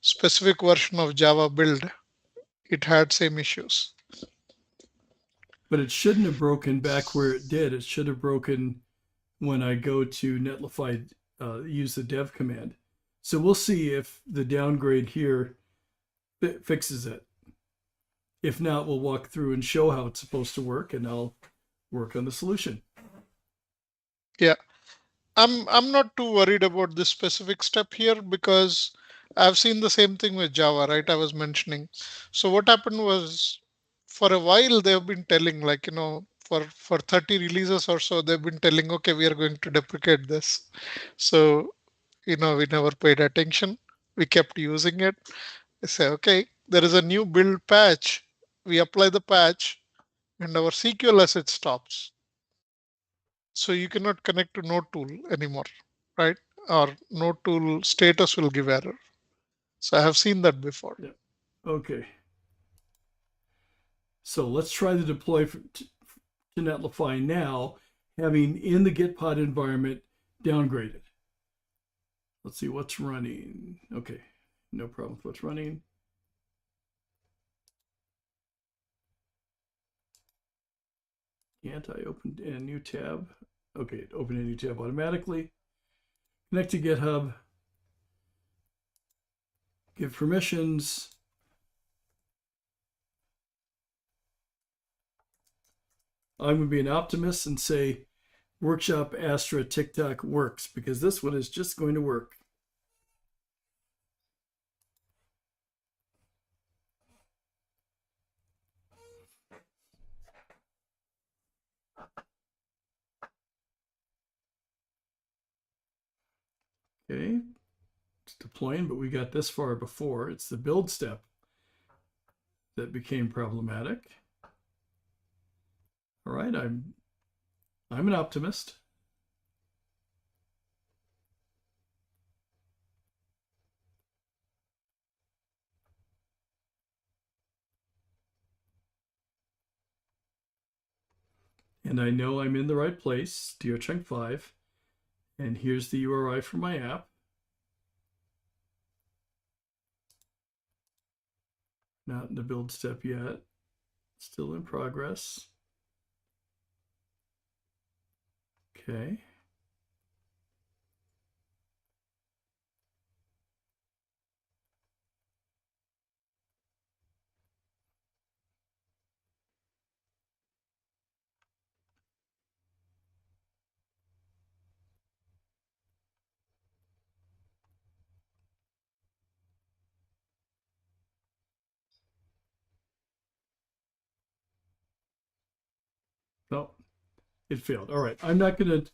specific version of Java build, it had same issues. But it shouldn't have broken back where it did. It should have broken when I go to Netlify, use the dev command. So we'll see if the downgrade here fixes it. If not, we'll walk through and show how it's supposed to work, and I'll work on the solution. Yeah, I'm not too worried about this specific step here because I've seen the same thing with Java, right? I was mentioning. So what happened was, for a while they've been telling, like, for 30 releases or so, they've been telling, okay, we are going to deprecate this. So, we never paid attention. We kept using it. I say, okay, there is a new build patch. We apply the patch and our SQL asset stops. So you cannot connect to node tool anymore, right? Or node tool status will give error. So I have seen that before. Yeah. Okay. So let's try to deploy to Netlify now, having in the Gitpod environment downgraded. Let's see what's running. Okay, no problem with what's running. Can't I open a new tab? Okay, open a new tab automatically. Connect to GitHub. Give permissions. I'm going to be an optimist and say Workshop Astra Tik Tok works, because this one is just going to work. Okay, it's deploying, but we got this far before. It's the build step that became problematic. All right, I'm an optimist. And I know I'm in the right place, DRChunk 5. And here's the URI for my app. Not in the build step yet. Still in progress. Okay. No, it failed. All right. I'm not going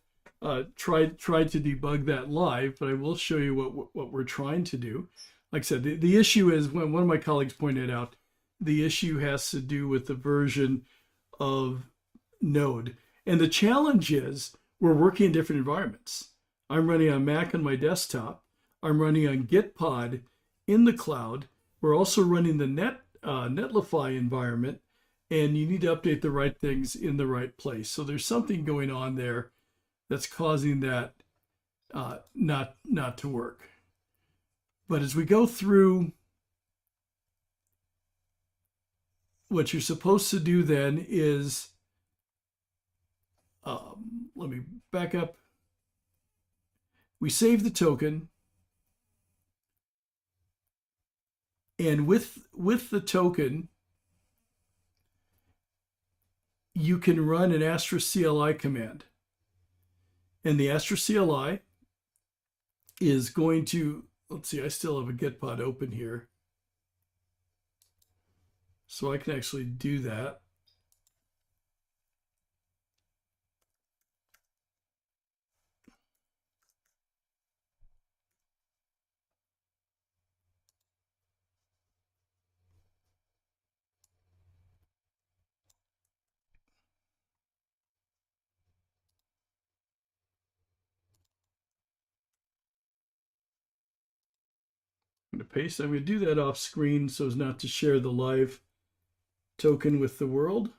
to try to debug that live, but I will show you what we're trying to do. Like I said, the issue is, when one of my colleagues pointed out, the issue has to do with the version of Node. And the challenge is we're working in different environments. I'm running on Mac on my desktop. I'm running on Gitpod in the cloud. We're also running the Netlify environment, and you need to update the right things in the right place. So there's something going on there that's causing that not to work. But as we go through, what you're supposed to do then is, let me back up. We save the token, and with the token, you can run an Astra CLI command. And the Astra CLI is going to, let's see, I still have a Gitpod open here, so I can actually do that. I'm going to paste. I'm going to do that off screen so as not to share the live token with the world.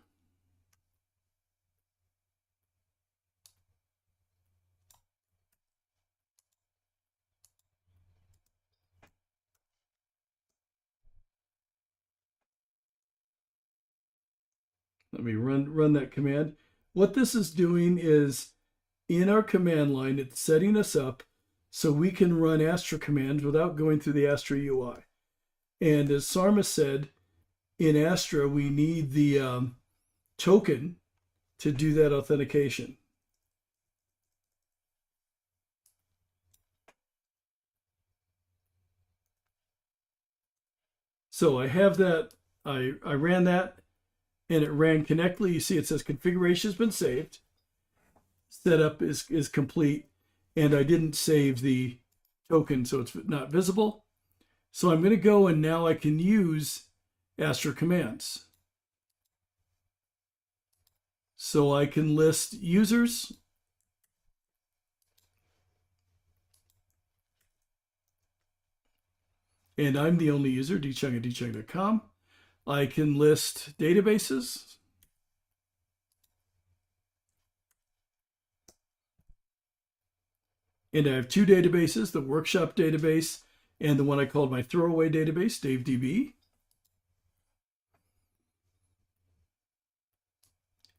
Let me run that command. What this is doing is, in our command line, it's setting us up so we can run Astra commands without going through the Astra UI. And as Sarma said, in Astra, we need the token to do that authentication. So I have that, I ran that, and it ran connectly. You see it says configuration has been saved. Setup is complete, and I didn't save the token, so it's not visible. So I'm going to go, and now I can use Astra commands. So I can list users. And I'm the only user, dchung at dchung.com. I can list databases. And I have two databases, the workshop database and the one I called my throwaway database, DaveDB.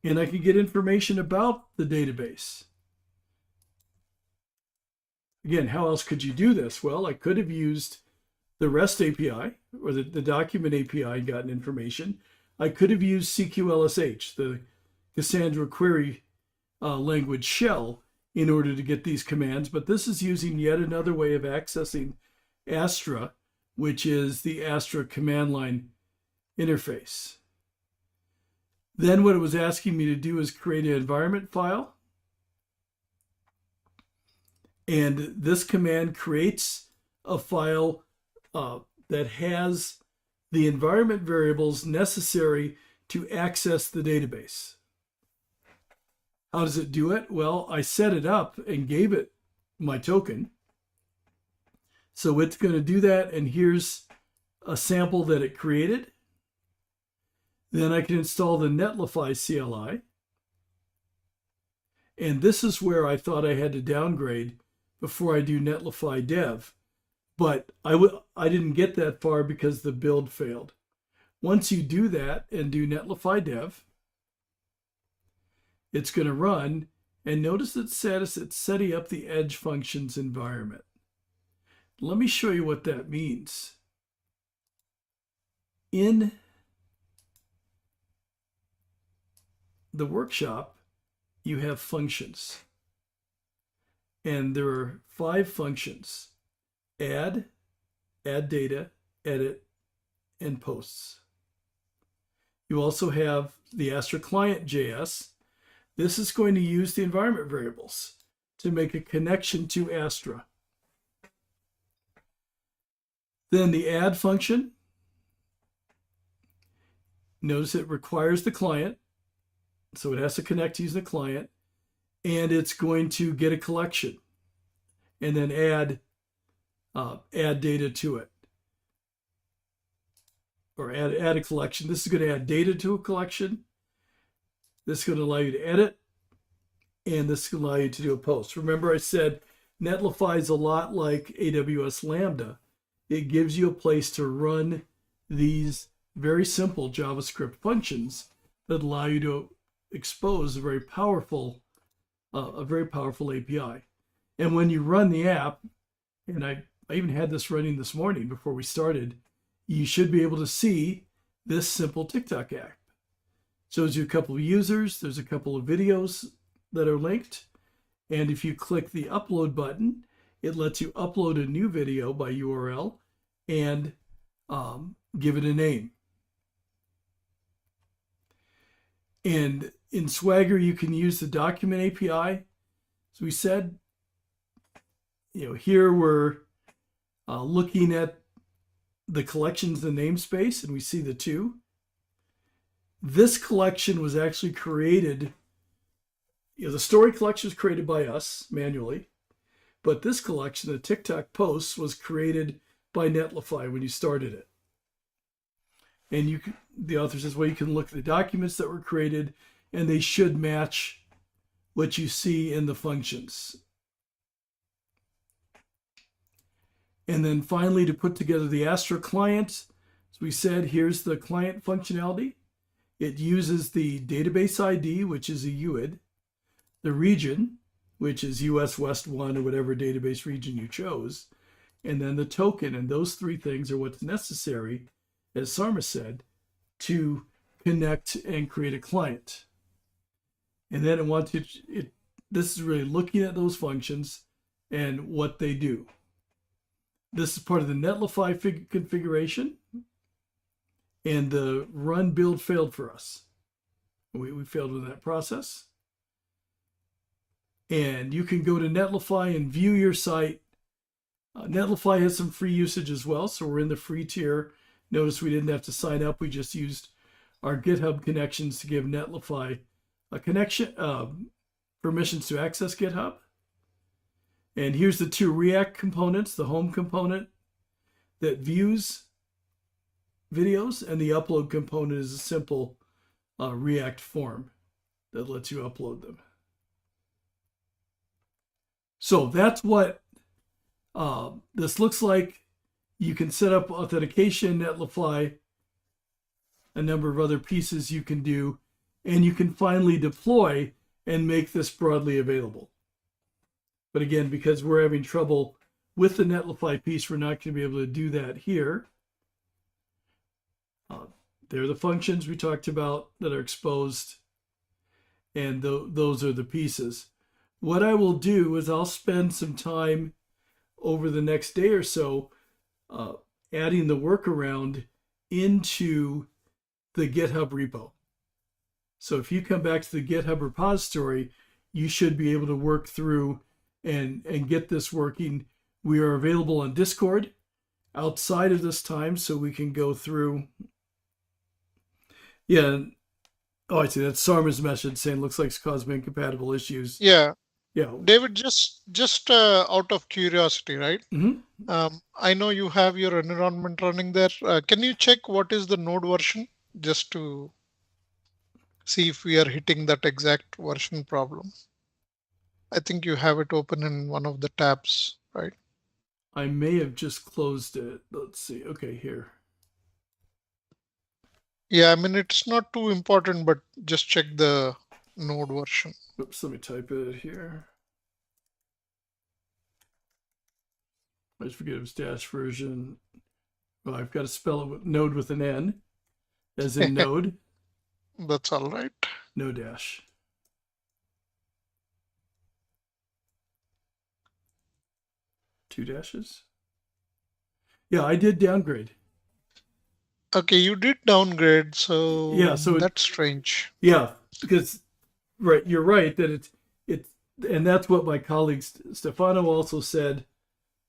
And I can get information about the database. Again, how else could you do this? Well, I could have used the REST API or the document API and gotten information. I could have used CQLSH, the Cassandra query language shell, in order to get these commands, but this is using yet another way of accessing Astra, which is the Astra command line interface. Then what it was asking me to do is create an environment file. And this command creates a file that has the environment variables necessary to access the database. How does it do it? Well, I set it up and gave it my token. So it's going to do that, and here's a sample that it created. Then I can install the Netlify CLI. And this is where I thought I had to downgrade before I do Netlify dev. But I didn't get that far because the build failed. Once you do that and do Netlify dev, it's going to run, and notice that status, it's setting up the edge functions environment. Let me show you what that means. In the workshop, you have functions. And there are 5 functions: add data, edit, and posts. You also have the Astra client JS. This is going to use the environment variables to make a connection to Astra. Then the add function, notice it requires the client, so it has to connect using the client, and it's going to get a collection and then add data to it, or add a collection. This is going to add data to a collection. This is going to allow you to edit, and this is going to allow you to do a post. Remember I said Netlify is a lot like AWS Lambda. It gives you a place to run these very simple JavaScript functions that allow you to expose a very powerful API. And when you run the app, and I even had this running this morning before we started, you should be able to see this simple TikTok app. Shows you a couple of users. There's a couple of videos that are linked. And if you click the upload button, it lets you upload a new video by URL and give it a name. And in Swagger, you can use the document API. So we said, here we're looking at the collections, the namespace, and we see the 2. This collection was actually created, the story collection was created by us manually, but this collection, the TikTok posts, was created by Netlify when you started it. And the author says, well, you can look at the documents that were created, and they should match what you see in the functions. And then finally, to put together the Astra client, as we said, here's the client functionality. It uses the database ID, which is a UID, the region, which is US West 1 or whatever database region you chose, and then the token. And those 3 things are what's necessary, as Sarma said, to connect and create a client. And then this is really looking at those functions and what they do. This is part of the Netlify configuration, and the run build failed for us. We failed in that process. And you can go to Netlify and view your site. Netlify has some free usage as well, so we're in the free tier. Notice we didn't have to sign up. We just used our GitHub connections to give Netlify a connection, permissions to access GitHub. And here's the two React components, the home component that views videos, and the upload component is a simple React form that lets you upload them. So that's what this looks like. You can set up authentication, Netlify, a number of other pieces you can do, and you can finally deploy and make this broadly available. But again, because we're having trouble with the Netlify piece, we're not going to be able to do that here. There are the functions we talked about that are exposed, and those are the pieces. What I will do is I'll spend some time over the next day or so adding the workaround into the GitHub repo. So if you come back to the GitHub repository, you should be able to work through and get this working. We are available on Discord outside of this time, so we can go through. Yeah. Oh, I see. That's Sarma's message saying looks like it's causing incompatible issues. Yeah. Yeah. David, just out of curiosity, right? Mm-hmm. I know you have your environment running there. Can you check what is the node version just to see if we are hitting that exact version problem? I think you have it open in one of the tabs, right? I may have just closed it. Let's see. Okay, here. Yeah, I mean, it's not too important, but just check the node version. Oops, let me type it here. I just forget it was dash version. Well, I've got to spell it with node with an N, as in node. That's all right. No dash. Two dashes. Yeah, I did downgrade. Okay, you did downgrade, so Yeah, so that's strange. Yeah, because right, you're right that it's and that's what my colleague Stefano also said.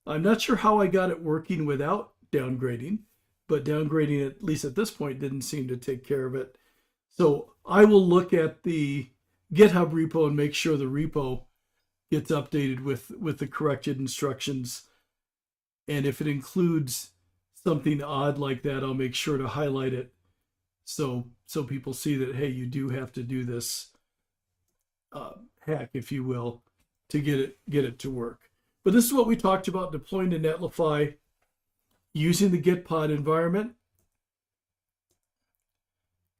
I'm not sure how I got it working without downgrading, but downgrading at least at this point didn't seem to take care of it. So I will look at the GitHub repo and make sure the repo gets updated with the corrected instructions. And if it includes something odd like that, I'll make sure to highlight it so people see that, hey, you do have to do this hack, if you will, to get it to work. But this is what we talked about: deploying to Netlify, using the Gitpod environment,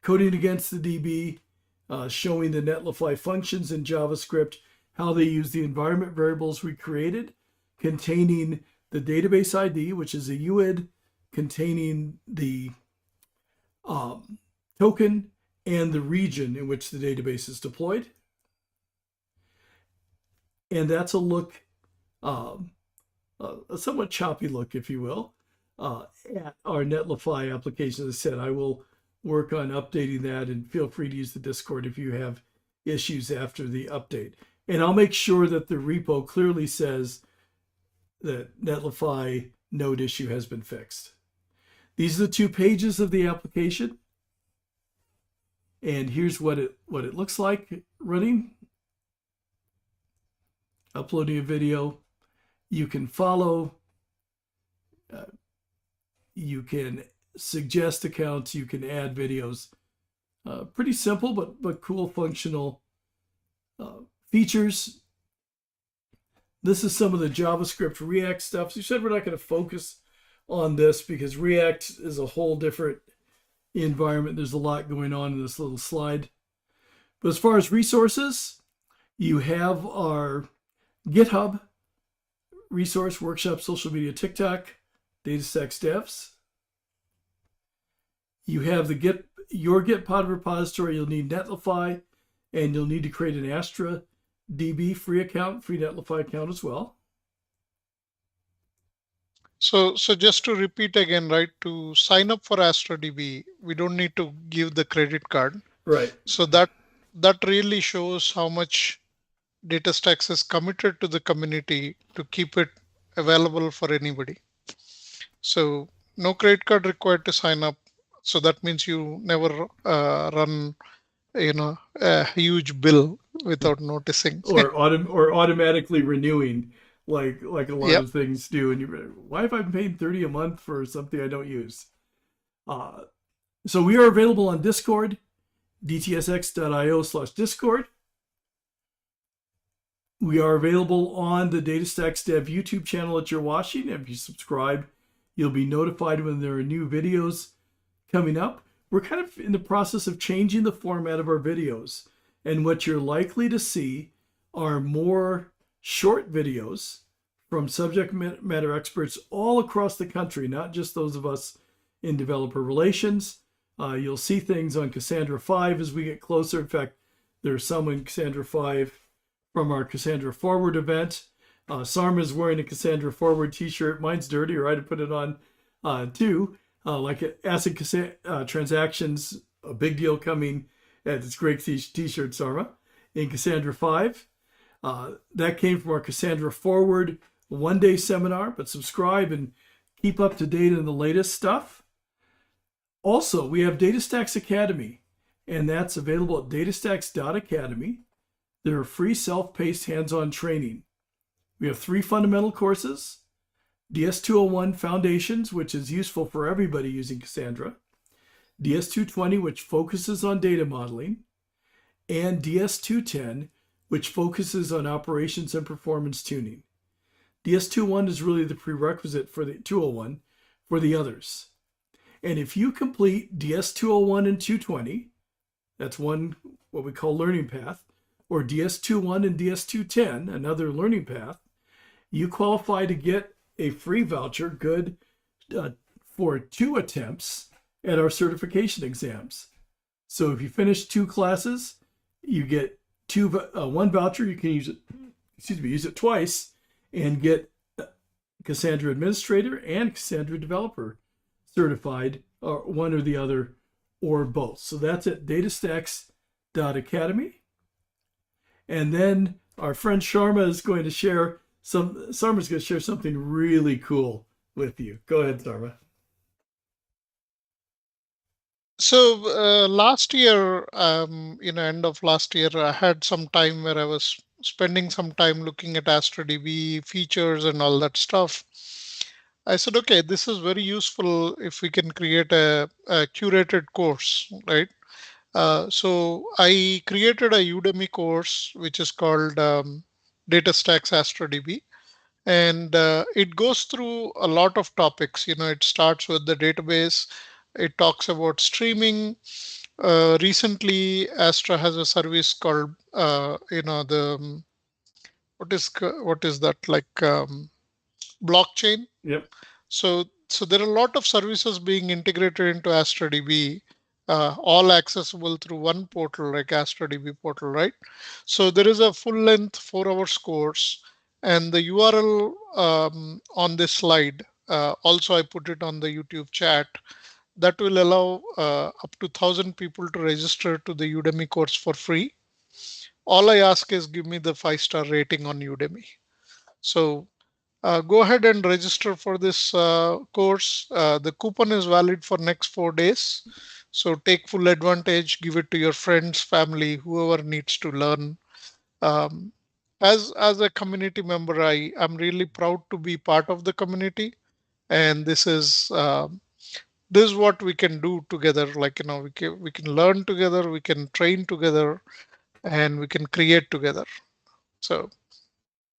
coding against the DB, showing the Netlify functions in JavaScript, how they use the environment variables we created, containing the database ID, which is a UID containing the token and the region in which the database is deployed. And that's a look, a somewhat choppy look, if you will, at our Netlify application. As I said, I will work on updating that, and feel free to use the Discord if you have issues after the update. And I'll make sure that the repo clearly says that Netlify node issue has been fixed. These are the 2 pages of the application. And here's what it looks like running. Uploading a video. You can follow. You can suggest accounts. You can add videos. Pretty simple, but cool functional features. This is some of the JavaScript React stuff. So you said we're not going to focus on this because React is a whole different environment. There's a lot going on in this little slide. But as far as resources, you have our GitHub resource, workshop, social media, TikTok, DataStax devs. You have your Gitpod repository. You'll need Netlify, and you'll need to create an Astra DB free Netlify account as well. So just to repeat again, right, to sign up for Astra DB, we don't need to give the credit card. Right. So that really shows how much DataStax is committed to the community to keep it available for anybody. So no credit card required to sign up. So that means you never run, a huge bill without noticing. Or automatically renewing, like a lot Yep. of things do. And why have I been paying 30 a month for something I don't use? Uh, so we are available on Discord, dtsx.io/Discord. We are available on the DataStax Dev YouTube channel that you're watching. If you subscribe, you'll be notified when there are new videos coming up. We're kind of in the process of changing the format of our videos. And what you're likely to see are more short videos from subject matter experts all across the country, not just those of us in developer relations. You'll see things on Cassandra 5 as we get closer. In fact, there's some in Cassandra 5 from our Cassandra Forward event. Sarma's wearing a Cassandra Forward t-shirt. Mine's dirty, or I'd put it on too. Like ACID transactions, a big deal coming at this great t-shirt, Sarma, in Cassandra 5. That came from our Cassandra Forward one-day seminar, but subscribe and keep up to date on the latest stuff. Also, we have DataStax Academy, and that's available at datastax.academy. There are free self-paced hands-on training. We have 3 fundamental courses: DS201 Foundations, which is useful for everybody using Cassandra; DS220, which focuses on data modeling; and DS210, which focuses on operations and performance tuning. DS201 is really the prerequisite for the 201 for the others. And if you complete DS201 and 220, that's one what we call learning path, or DS21 and DS210, another learning path, you qualify to get a free voucher good for 2 attempts at our certification exams. So if you finish 2 classes, you get 1 voucher. You can use it twice and get Cassandra Administrator and Cassandra Developer certified, or one or the other, or both. So that's at datastax.academy. And then our friend Sharma is going to share Sarma's going to share something really cool with you. Go ahead, Sarma. So last year, end of last year, I had some time where I was spending some time looking at AstraDB features and all that stuff. I said, okay, this is very useful if we can create a curated course, right? So I created a Udemy course, which is called DataStax AstraDB. And it goes through a lot of topics. It starts with the database. It talks about streaming. Recently, Astra has a service called, what is that, like blockchain? Yep. So there are a lot of services being integrated into AstraDB, all accessible through one portal, like AstraDB portal, right? So there is a full-length 4-hour course, and the URL on this slide, also I put it on the YouTube chat, that will allow up to 1,000 people to register to the Udemy course for free. All I ask is give me the 5-star rating on Udemy. So go ahead and register for this course. The coupon is valid for next 4 days. So take full advantage, give it to your friends, family, whoever needs to learn. As a community member, I'm really proud to be part of the community. And this is what we can do together. Like, we can learn together, we can train together, and we can create together. So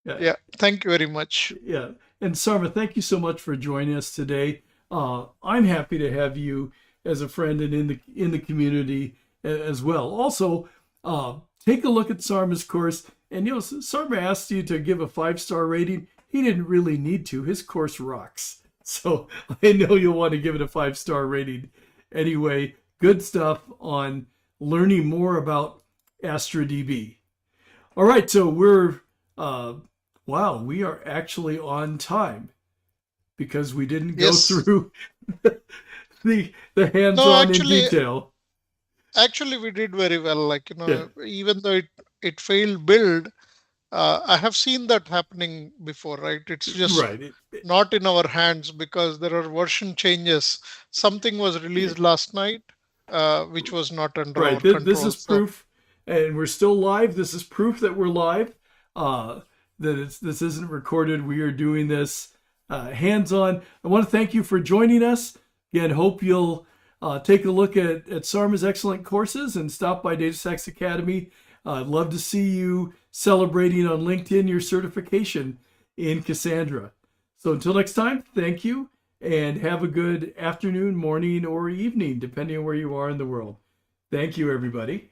yeah, thank you very much. Yeah. And Sarma, thank you so much for joining us today. I'm happy to have you as a friend and in the community as well. Also, take a look at Sarma's course. And Sarma asked you to give a 5-star rating. He didn't really need to. His course rocks. So I know you'll want to give it a 5-star rating. Anyway, good stuff on learning more about AstraDB. All right, so we're wow, we are actually on time because we didn't go through the hands-on in detail. Actually, we did very well. Like, Yeah, even though it failed build, I have seen that happening before, right? It's just right. not in our hands because there are version changes. Something was released last night, which was not under our Right. This control. is So, proof, and we're still live. This is proof that we're live. That this isn't recorded. We are doing this hands on. I want to thank you for joining us. Again, hope you'll take a look at Sarma's excellent courses and stop by DataStax Academy. I'd love to see you celebrating on LinkedIn your certification in Cassandra. So until next time, thank you and have a good afternoon, morning, or evening, depending on where you are in the world. Thank you, everybody.